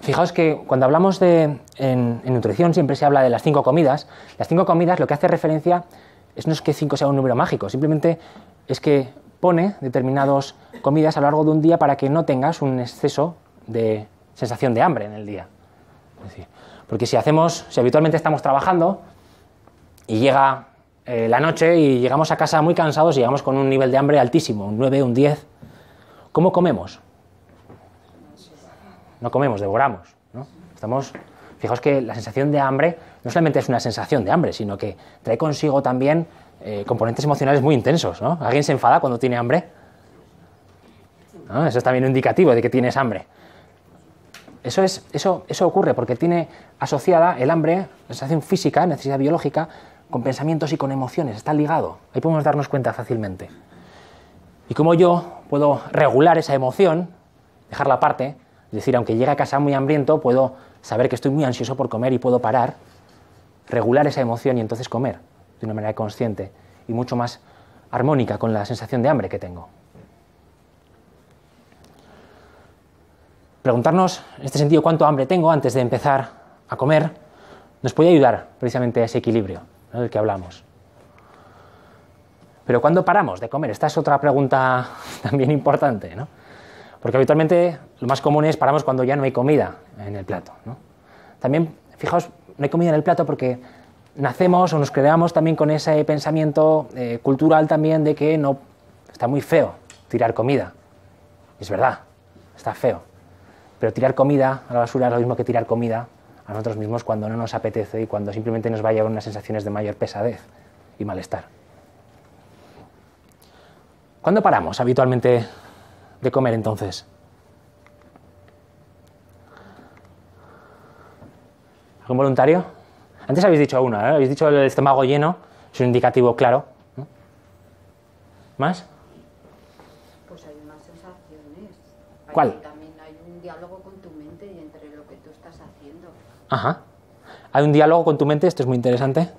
Fijaos que cuando hablamos en nutrición siempre se habla de las 5 comidas. Las 5 comidas lo que hace referencia no es que 5 sea un número mágico, simplemente es que pone determinadas comidas a lo largo de un día para que no tengas un exceso de sensación de hambre en el día. Es decir, porque si habitualmente estamos trabajando y llega la noche y llegamos a casa muy cansados y llegamos con un nivel de hambre altísimo, un 9, un 10, ¿cómo comemos? No comemos, devoramos, ¿no? Fijaos que la sensación de hambre no solamente es una sensación de hambre, sino que trae consigo también componentes emocionales muy intensos, ¿no? ¿Alguien se enfada cuando tiene hambre? ¿No? Eso es también un indicativo de que tienes hambre. Eso ocurre porque tiene asociada el hambre, la sensación física, necesidad biológica, con pensamientos y con emociones, está ligado. Ahí podemos darnos cuenta fácilmente. Y cómo yo puedo regular esa emoción, dejarla aparte, es decir, aunque llegue a casa muy hambriento, puedo saber que estoy muy ansioso por comer y puedo parar, regular esa emoción y entonces comer de una manera consciente y mucho más armónica con la sensación de hambre que tengo. Preguntarnos, en este sentido, cuánto hambre tengo antes de empezar a comer, nos puede ayudar precisamente a ese equilibrio, ¿no?, del que hablamos. Pero ¿cuándo paramos de comer? Esta es otra pregunta también importante, ¿no? Porque habitualmente lo más común es paramos cuando ya no hay comida en el plato, ¿no? También, fijaos, no hay comida en el plato porque nacemos o nos creamos también con ese pensamiento cultural también de que no, está muy feo tirar comida. Es verdad, está feo. Pero tirar comida a la basura es lo mismo que tirar comida a nosotros mismos cuando no nos apetece y cuando simplemente nos va a llevar unas sensaciones de mayor pesadez y malestar. ¿Cuándo paramos habitualmente de comer entonces? ¿Algún voluntario? Antes habéis dicho una, ¿eh? Habéis dicho el estómago lleno, es un indicativo claro, ¿no? ¿Más? Pues hay unas sensaciones. ¿Cuál? También hay un diálogo con tu mente y entre lo que tú estás haciendo. Ajá. Hay un diálogo con tu mente, esto es muy interesante,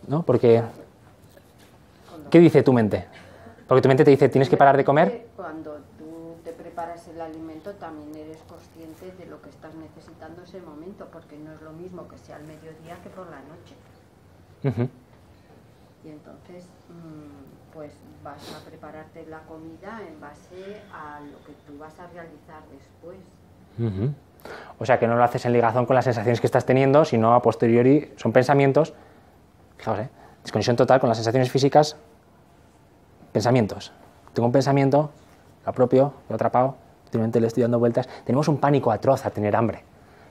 ¿no? Porque, ¿qué dice tu mente? Porque tu mente te dice, ¿tienes que parar de comer? Cuando tú te preparas el alimento también eres consciente de lo que estás necesitando en ese momento, porque no es lo mismo que sea al mediodía que por la noche. Uh-huh. Y entonces, pues vas a prepararte la comida en base a lo que tú vas a realizar después. Uh-huh. O sea, que no lo haces en ligazón con las sensaciones que estás teniendo, sino a posteriori son pensamientos, fijaos, desconexión total con las sensaciones físicas, pensamientos. Tengo un pensamiento, lo apropio, lo atrapado, últimamente le estoy dando vueltas. Tenemos un pánico atroz a tener hambre.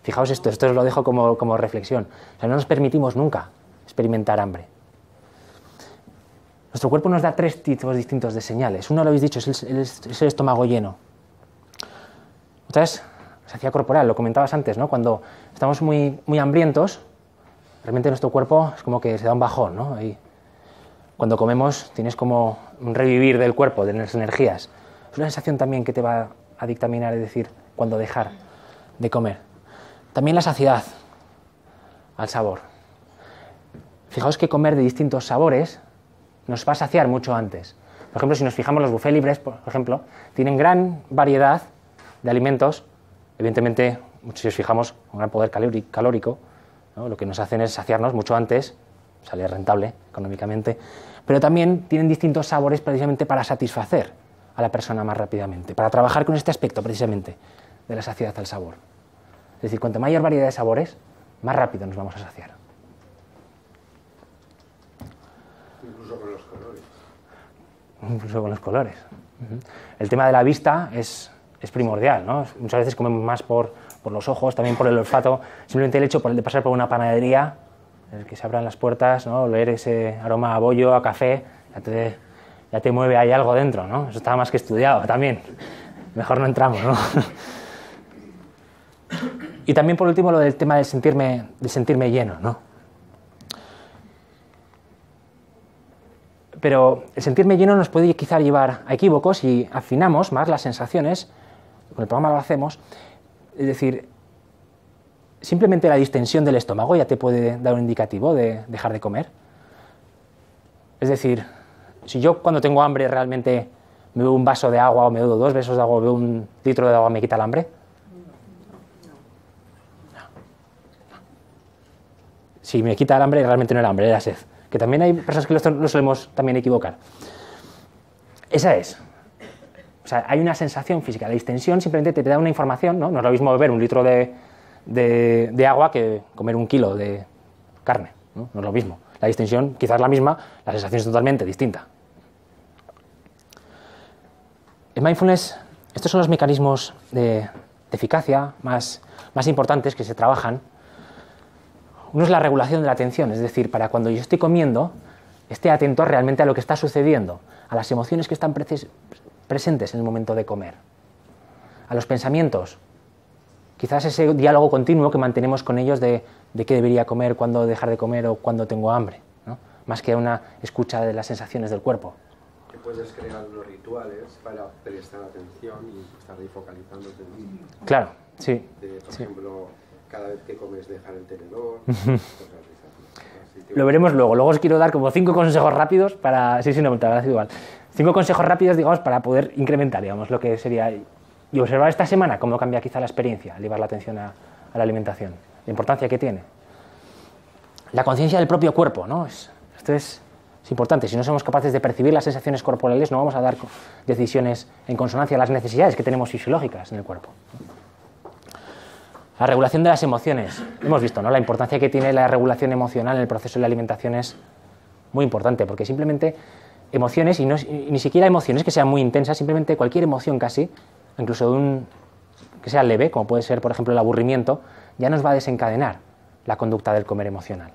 Fijaos esto os lo dejo como reflexión. O sea, no nos permitimos nunca experimentar hambre. Nuestro cuerpo nos da 3 tipos distintos de señales. Uno, lo habéis dicho, es el estómago lleno. Otra es saciedad corporal, lo comentabas antes, ¿no? Cuando estamos muy hambrientos, realmente nuestro cuerpo es como que se da un bajón, ¿no? Ahí, cuando comemos tienes como un revivir del cuerpo, de las energías. Es una sensación también que te va a dictaminar, es decir, cuando dejar de comer. También la saciedad al sabor. Fijaos que comer de distintos sabores nos va a saciar mucho antes. Por ejemplo, si nos fijamos, los buffets libres, por ejemplo, tienen gran variedad de alimentos. Evidentemente, si os fijamos, un gran poder calórico, ¿no? Lo que nos hacen es saciarnos mucho antes, sale rentable económicamente, pero también tienen distintos sabores precisamente para satisfacer a la persona más rápidamente, para trabajar con este aspecto precisamente de la saciedad al sabor. Es decir, cuanto mayor variedad de sabores, más rápido nos vamos a saciar. Incluso con los colores. Incluso con los colores. El tema de la vista es primordial, ¿no? Muchas veces comemos más por los ojos, también por el olfato. Simplemente el hecho de pasar por una panadería, el que se abran las puertas, ¿no? Oler ese aroma a bollo, a café, ya te mueve ahí algo dentro, ¿no? Eso estaba más que estudiado también. Mejor no entramos, ¿no? Y también, por último, lo del tema del sentirme lleno, ¿no? Pero el sentirme lleno nos puede quizá llevar a equívocos si afinamos más las sensaciones. Con el programa lo hacemos. Es decir, simplemente la distensión del estómago ya te puede dar un indicativo de dejar de comer. Es decir, si yo cuando tengo hambre realmente me bebo un vaso de agua o me bebo 2 vasos de agua o bebo 1 litro de agua, ¿me quita el hambre? No. Si me quita el hambre, realmente no era hambre, era sed. Que también hay personas que lo solemos también equivocar. Esa es. O sea, hay una sensación física. La distensión simplemente te da una información, ¿no? No es lo mismo beber 1 litro de agua que comer 1 kilo de carne, ¿no? No es lo mismo. La distensión quizás es la misma, la sensación es totalmente distinta. En mindfulness, estos son los mecanismos de eficacia más importantes que se trabajan. Uno es la regulación de la atención, es decir, para cuando yo estoy comiendo, esté atento realmente a lo que está sucediendo, a las emociones que están presentes en el momento de comer, a los pensamientos, quizás ese diálogo continuo que mantenemos con ellos de qué debería comer, cuándo dejar de comer o cuándo tengo hambre, ¿no? Más que una escucha de las sensaciones del cuerpo. Que puedes crear unos rituales para prestar atención y estar ahí focalizándote. Claro, sí. Por ejemplo, cada vez que comes dejar el tenedor, cosas de esas. Lo veremos luego. Luego os quiero dar como 5 consejos rápidos para... Sí, no, te agradezco igual. 5 consejos rápidos, digamos, para poder incrementar, digamos, lo que sería... Y observar esta semana cómo cambia quizá la experiencia, llevar la atención a la alimentación, la importancia que tiene. La conciencia del propio cuerpo, ¿no? Esto es Es importante, si no somos capaces de percibir las sensaciones corporales, no vamos a dar decisiones en consonancia a las necesidades que tenemos fisiológicas en el cuerpo. La regulación de las emociones. Hemos visto, ¿no?, la importancia que tiene la regulación emocional en el proceso de la alimentación es muy importante, porque simplemente emociones, y ni siquiera emociones que sean muy intensas, simplemente cualquier emoción casi, incluso que sea leve, como puede ser, por ejemplo, el aburrimiento, ya nos va a desencadenar la conducta del comer emocional.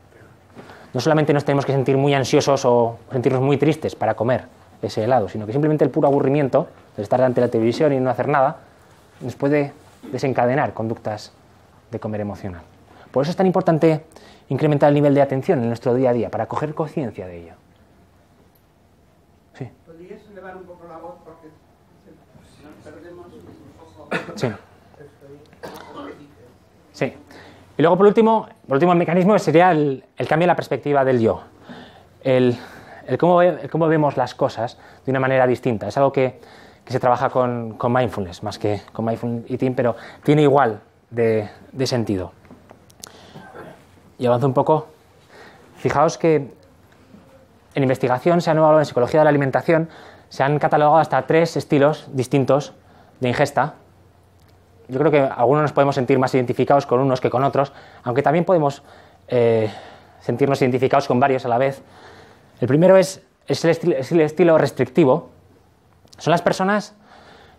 No solamente nos tenemos que sentir muy ansiosos o sentirnos muy tristes para comer ese helado, sino que simplemente el puro aburrimiento de estar delante de la televisión y no hacer nada nos puede desencadenar conductas de comer emocional. Por eso es tan importante incrementar el nivel de atención en nuestro día a día, para coger conciencia de ello. Sí. ¿Podrías elevar un poco la voz porque nos perdemos un poco? Sí. Sí. Y luego, por último, el mecanismo sería el cambio de la perspectiva del yo. El cómo vemos las cosas de una manera distinta. Es algo que se trabaja con mindfulness, más que con mindful eating, pero tiene igual de sentido. Y avanzo un poco. Fijaos que en investigación se han evaluado, en psicología de la alimentación, se han catalogado hasta 3 estilos distintos de ingesta. Yo creo que algunos nos podemos sentir más identificados con unos que con otros, aunque también podemos sentirnos identificados con varios a la vez. El primero es el estilo restrictivo. Son las personas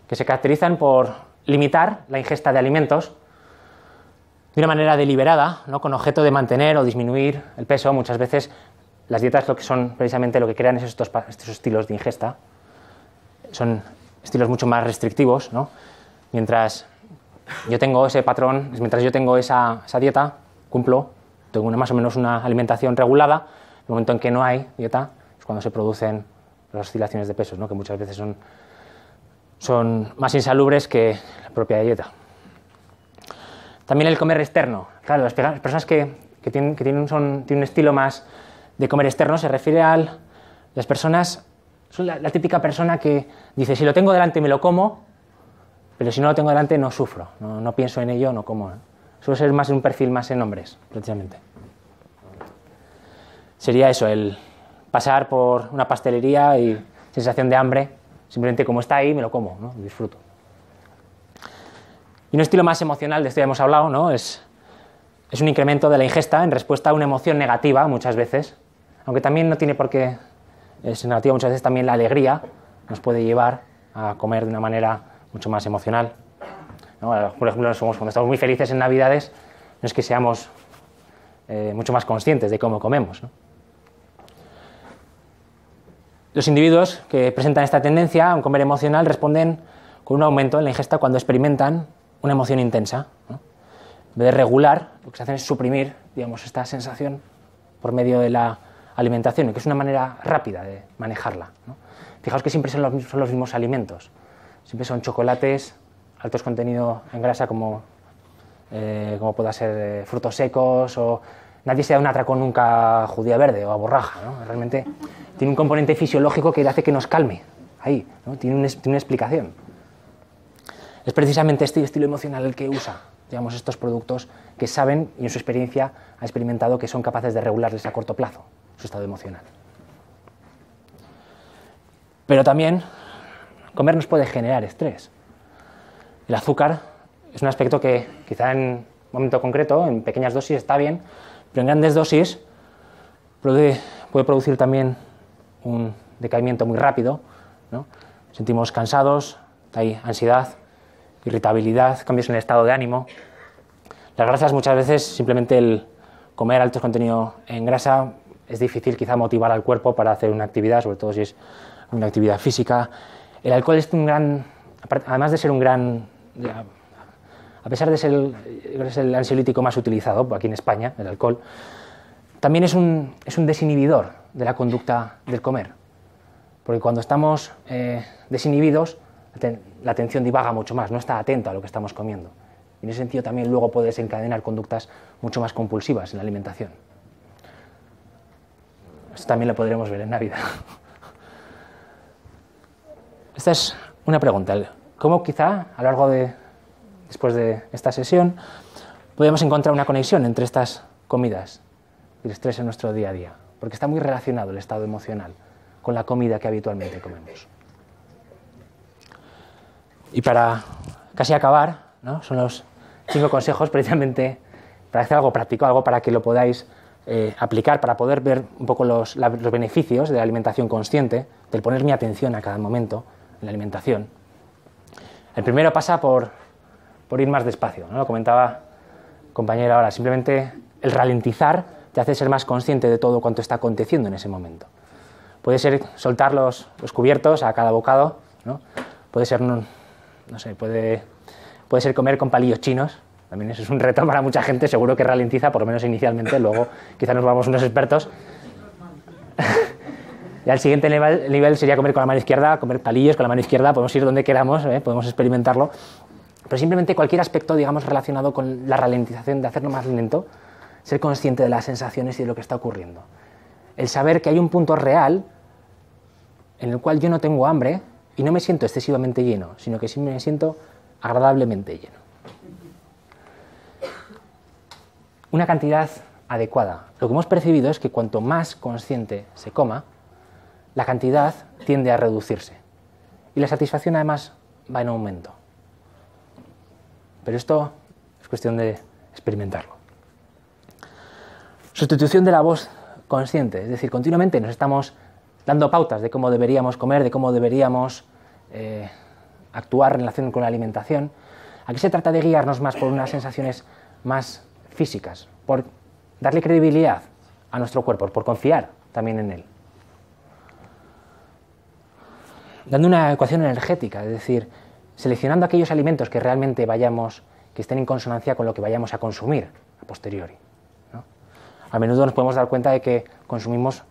que se caracterizan por limitar la ingesta de alimentos de una manera deliberada, ¿no?, con objeto de mantener o disminuir el peso. Muchas veces las dietas lo que son precisamente lo que crean es estos estilos de ingesta. Son estilos mucho más restrictivos, ¿no? Mientras yo tengo ese patrón, mientras yo tengo esa dieta, cumplo, tengo más o menos una alimentación regulada. El momento en que no hay dieta es cuando se producen las oscilaciones de pesos, ¿no?, que muchas veces son más insalubres que la propia dieta. También el comer externo. Claro, las personas que tienen un estilo más de comer externo se refiere a las personas, son la típica persona que dice, si lo tengo delante me lo como, pero si no lo tengo delante no sufro, no pienso en ello, no como. Suele ser más un perfil más en hombres, precisamente. Sería eso, el pasar por una pastelería y sensación de hambre, simplemente como está ahí me lo como, ¿no?, y disfruto. Y un estilo más emocional, de esto ya hemos hablado, ¿no?, es un incremento de la ingesta en respuesta a una emoción negativa muchas veces, aunque también no tiene por qué ser negativa, muchas veces también la alegría nos puede llevar a comer de una manera mucho más emocional, ¿no? Por ejemplo, cuando estamos muy felices en Navidades, no es que seamos mucho más conscientes de cómo comemos, ¿no? Los individuos que presentan esta tendencia a un comer emocional responden con un aumento en la ingesta cuando experimentan una emoción intensa, ¿no? En vez de regular, lo que se hace es suprimir, digamos, esta sensación por medio de la alimentación, y que es una manera rápida de manejarla, ¿no? Fijaos que siempre son los mismos alimentos, siempre son chocolates, altos contenido en grasa como pueda ser frutos secos, o nadie se da un atracón nunca a judía verde o a borraja, ¿no? Realmente tiene un componente fisiológico que hace que nos calme ahí, ¿no? Tiene una explicación. Es precisamente este estilo emocional el que usa, digamos, estos productos que saben y en su experiencia ha experimentado que son capaces de regularles a corto plazo su estado emocional. Pero también comer nos puede generar estrés. El azúcar es un aspecto que quizá en un momento concreto, en pequeñas dosis está bien, pero en grandes dosis puede producir también un decaimiento muy rápido, ¿no? Sentimos cansados, hay ansiedad, irritabilidad, cambios en el estado de ánimo. Las grasas, muchas veces, simplemente el comer alto contenido en grasa es difícil quizá motivar al cuerpo para hacer una actividad, sobre todo si es una actividad física. El alcohol es además de ser un gran, a pesar de ser el ansiolítico más utilizado aquí en España, el alcohol, también es un desinhibidor de la conducta del comer, porque cuando estamos desinhibidos, la atención divaga mucho más, no está atento a lo que estamos comiendo. Y en ese sentido también luego puede desencadenar conductas mucho más compulsivas en la alimentación. Esto también lo podremos ver en Navidad. Esta es una pregunta. ¿Cómo quizá a lo largo después de esta sesión podemos encontrar una conexión entre estas comidas y el estrés en nuestro día a día? porque está muy relacionado el estado emocional con la comida que habitualmente comemos. Y para casi acabar, ¿no?, son los 5 consejos precisamente para hacer algo práctico, algo para que lo podáis aplicar, para poder ver un poco los beneficios de la alimentación consciente, del poner mi atención a cada momento en la alimentación. El primero pasa por ir más despacio, ¿no? Lo comentaba compañera ahora, simplemente el ralentizar te hace ser más consciente de todo cuanto está aconteciendo en ese momento. Puede ser soltar los cubiertos a cada bocado, ¿no? Puede ser, no sé, puede ser comer con palillos chinos. También eso es un reto para mucha gente, seguro que ralentiza, por lo menos inicialmente, luego quizá nos vamos unos expertos. Ya el siguiente nivel sería comer con la mano izquierda, comer palillos con la mano izquierda, podemos ir donde queramos, podemos experimentarlo, pero simplemente cualquier aspecto, digamos, relacionado con la ralentización, de hacerlo más lento, ser consciente de las sensaciones y de lo que está ocurriendo. El saber que hay un punto real en el cual yo no tengo hambre y no me siento excesivamente lleno, sino que sí me siento agradablemente lleno. Una cantidad adecuada. Lo que hemos percibido es que cuanto más consciente se coma, la cantidad tiende a reducirse y la satisfacción además va en aumento. Pero esto es cuestión de experimentarlo. Sustitución de la voz consciente, es decir, continuamente nos estamos dando pautas de cómo deberíamos comer, de cómo deberíamos actuar en relación con la alimentación. Aquí se trata de guiarnos más por unas sensaciones más físicas, por darle credibilidad a nuestro cuerpo, por confiar también en él. Dando una ecuación energética, es decir, seleccionando aquellos alimentos que realmente que estén en consonancia con lo que vayamos a consumir a posteriori, ¿no? A menudo nos podemos dar cuenta de que consumimos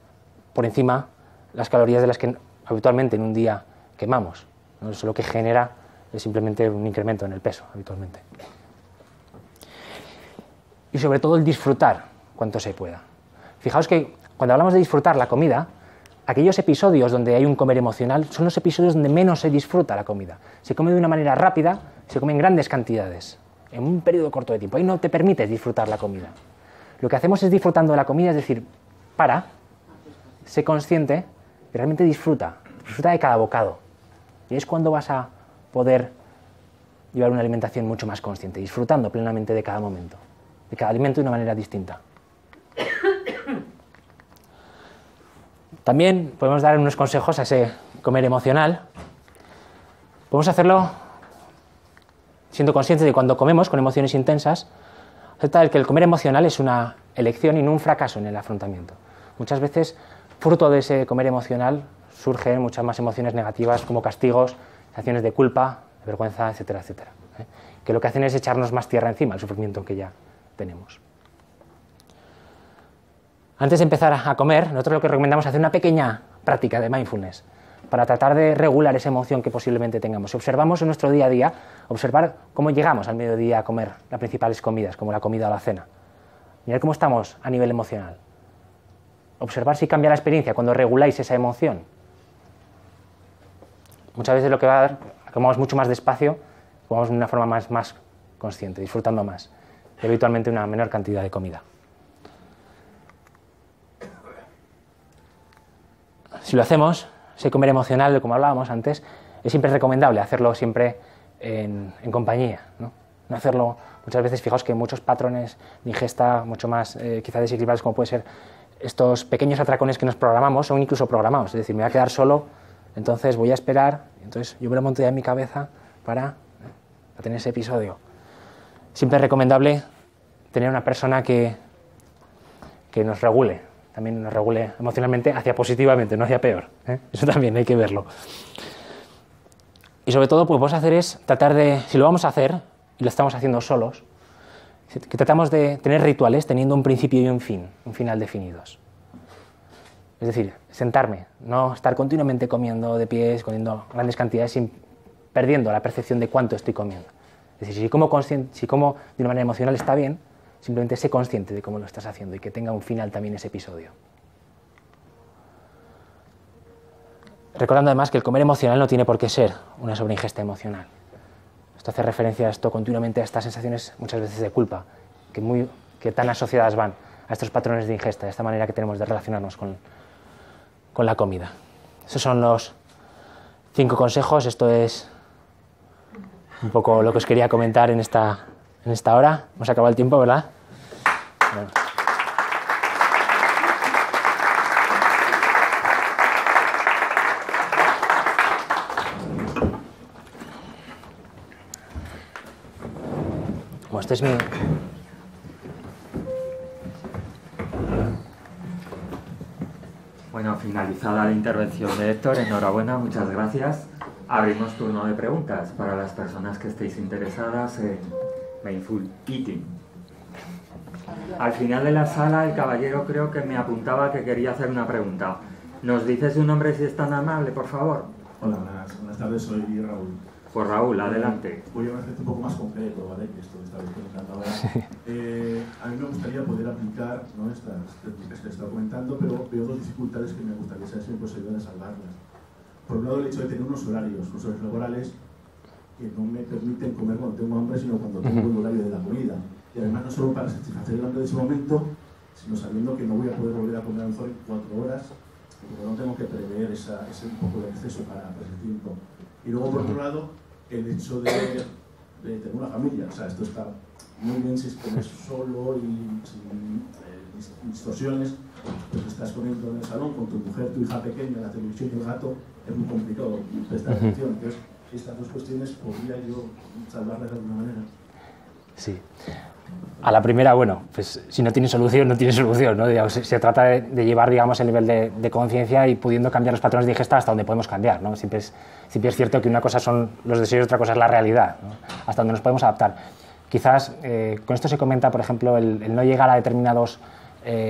por encima las calorías de las que habitualmente en un día quemamos, ¿no? Eso lo que genera es simplemente un incremento en el peso habitualmente. Y sobre todo el disfrutar cuanto se pueda. Fijaos que cuando hablamos de disfrutar la comida, aquellos episodios donde hay un comer emocional son los episodios donde menos se disfruta la comida. Se come de una manera rápida, se come en grandes cantidades, en un periodo corto de tiempo. Ahí no te permites disfrutar la comida. Lo que hacemos es disfrutando de la comida, es decir, sé consciente y realmente disfruta de cada bocado. Y es cuando vas a poder llevar una alimentación mucho más consciente, disfrutando plenamente de cada momento, de cada alimento de una manera distinta. También podemos dar unos consejos a ese comer emocional. Podemos hacerlo siendo conscientes de que cuando comemos con emociones intensas, se trata de que el comer emocional es una elección y no un fracaso en el afrontamiento. Muchas veces, fruto de ese comer emocional, surgen muchas más emociones negativas como castigos, sensaciones de culpa, de vergüenza, etcétera, etcétera, que lo que hacen es echarnos más tierra encima al sufrimiento que ya tenemos. Antes de empezar a comer, nosotros lo que recomendamos es hacer una pequeña práctica de mindfulness para tratar de regular esa emoción que posiblemente tengamos. Si observamos en nuestro día a día, observar cómo llegamos al mediodía a comer las principales comidas, como la comida o la cena. Mirar cómo estamos a nivel emocional. Observar si cambia la experiencia cuando reguláis esa emoción. Muchas veces lo que va a dar, comamos mucho más despacio, comamos de una forma más consciente, disfrutando más, y habitualmente una menor cantidad de comida. Si lo hacemos, ese comer emocional, como hablábamos antes, es siempre recomendable hacerlo siempre en compañía, ¿no? No hacerlo, muchas veces, fijaos que muchos patrones de ingesta mucho más quizá desequilibrados, como puede ser estos pequeños atracones que nos programamos, son incluso programados, es decir, me voy a quedar solo, entonces voy a esperar, entonces yo me lo monto ya en mi cabeza para tener ese episodio. Siempre es recomendable tener una persona que nos regule, también nos regule emocionalmente hacia positivamente, no hacia peor, ¿eh? Eso también hay que verlo. Y sobre todo, pues, lo que vamos a hacer es tratar de, si lo vamos a hacer, y lo estamos haciendo solos, que tratamos de tener rituales teniendo un principio y un fin, un final definidos. Es decir, sentarme, no estar continuamente comiendo de pies, comiendo grandes cantidades, perdiendo la percepción de cuánto estoy comiendo. Es decir, si como de una manera emocional está bien, simplemente sé consciente de cómo lo estás haciendo y que tenga un final también ese episodio. Recordando además que el comer emocional no tiene por qué ser una sobreingesta emocional. Esto hace referencia a esto continuamente, a estas sensaciones muchas veces de culpa, que tan asociadas van a estos patrones de ingesta, a esta manera que tenemos de relacionarnos con la comida. Esos son los 5 consejos. Esto es un poco lo que os quería comentar en esta hora. Hemos acabado el tiempo, ¿verdad? Bueno. Bueno, este es mi... Bueno, finalizada la intervención de Héctor, enhorabuena, muchas gracias. Abrimos turno de preguntas para las personas que estéis interesadas en Mindful Eating. Al final de la sala, el caballero creo que me apuntaba que quería hacer una pregunta. ¿Nos dices su nombre si es tan amable, por favor? Hola, buenas tardes, soy Raúl. Pues Raúl, adelante. Voy a un aspecto un poco más concreto, ¿vale? Que esto esta vez que me encanta ahora. A mí me gustaría poder aplicar, ¿no?, estas técnicas que he estado comentando, pero veo 2 dificultades que me gustaría saber si me puedes ayudar a salvarlas. Por un lado, el hecho de tener unos horarios laborales que no me permiten comer cuando tengo hambre, sino cuando tengo el horario de la comida. Y además no solo para satisfacer el hambre de ese momento, sino sabiendo que no voy a poder volver a comer a lo mejor en 4 horas, porque no tengo que prever ese un poco de exceso para ese tiempo. Y luego, por otro lado, el hecho de tener una familia. O sea, esto está muy bien si comes solo y sin distorsiones, pues estás comiendo en el salón con tu mujer, tu hija pequeña, la televisión y el gato, es muy complicado prestar atención. Entonces, estas 2 cuestiones podría yo salvarlas de alguna manera. Sí. A la primera, bueno, pues si no tiene solución, no tiene solución, ¿no? Digamos, se trata de llevar, digamos, el nivel de conciencia y pudiendo cambiar los patrones de ingesta hasta donde podemos cambiar, ¿no? Siempre es cierto que una cosa son los deseos y otra cosa es la realidad, ¿no? Hasta donde nos podemos adaptar. Quizás con esto se comenta, por ejemplo, el no llegar a determinados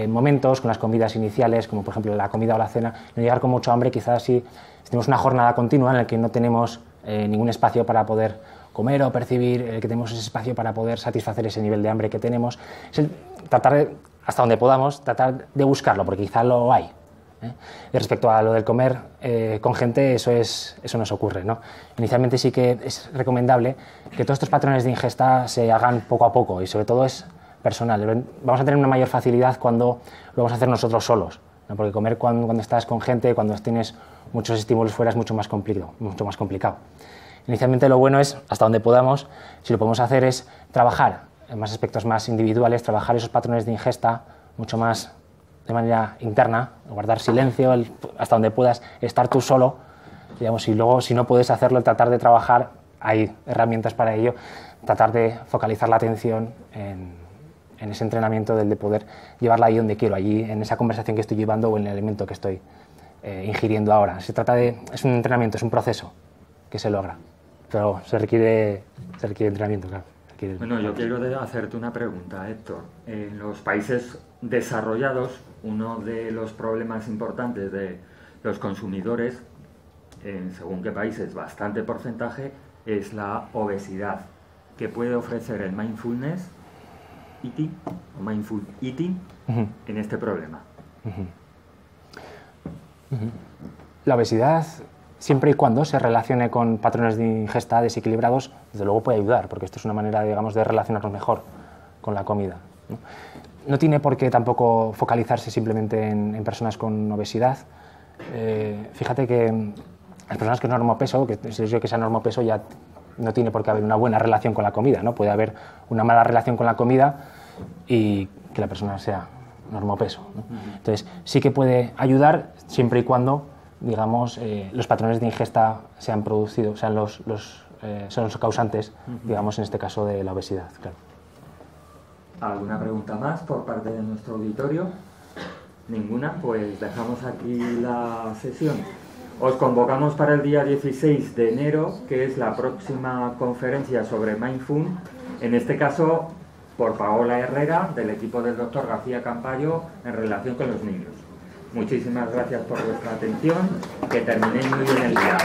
momentos con las comidas iniciales, como por ejemplo la comida o la cena, no llegar con mucho hambre. Quizás si tenemos una jornada continua en la que no tenemos ningún espacio para poder comer o percibir, que tenemos ese espacio para poder satisfacer ese nivel de hambre que tenemos, es tratar de, hasta donde podamos, tratar de buscarlo, porque quizá lo hay. Y respecto a lo del comer con gente, eso nos ocurre, ¿no? Inicialmente sí que es recomendable que todos estos patrones de ingesta se hagan poco a poco y sobre todo es personal. Vamos a tener una mayor facilidad cuando lo vamos a hacer nosotros solos, ¿no? Porque comer cuando estás con gente, cuando tienes muchos estímulos fuera es mucho más complicado. Inicialmente lo bueno es, hasta donde podamos, si lo podemos hacer es trabajar en más aspectos más individuales, trabajar esos patrones de ingesta mucho más de manera interna, guardar silencio, hasta donde puedas estar tú solo, digamos, y luego si no puedes hacerlo, tratar de trabajar, hay herramientas para ello, tratar de focalizar la atención en ese entrenamiento de poder llevarla ahí donde quiero, allí en esa conversación que estoy llevando o en el alimento que estoy ingiriendo ahora. Se trata es un entrenamiento, es un proceso que se logra. Pero se requiere entrenamiento, claro. Bueno, yo quiero hacerte una pregunta, Héctor. En los países desarrollados, uno de los problemas importantes de los consumidores, en según qué países, bastante porcentaje, es la obesidad. ¿Qué puede ofrecer el mindfulness eating o mindful eating en este problema? La obesidad, siempre y cuando se relacione con patrones de ingesta desequilibrados, desde luego puede ayudar, porque esto es una manera, digamos, de relacionarnos mejor con la comida, ¿no? No tiene por qué tampoco focalizarse simplemente en personas con obesidad. Fíjate que las personas que normopeso, que es yo que sea normopeso, ya no tiene por qué haber una buena relación con la comida, ¿no? Puede haber una mala relación con la comida y que la persona sea normopeso, ¿no? Entonces, sí que puede ayudar siempre y cuando, digamos, los patrones de ingesta se han producido, sean son los causantes, digamos, en este caso de la obesidad, claro. ¿Alguna pregunta más por parte de nuestro auditorio? Ninguna, pues dejamos aquí la sesión. Os convocamos para el día 16 de enero, que es la próxima conferencia sobre Mindful, en este caso por Paola Herrera, del equipo del Dr. García Campayo, en relación con los niños. Muchísimas gracias por vuestra atención, que terminéis muy bien el día.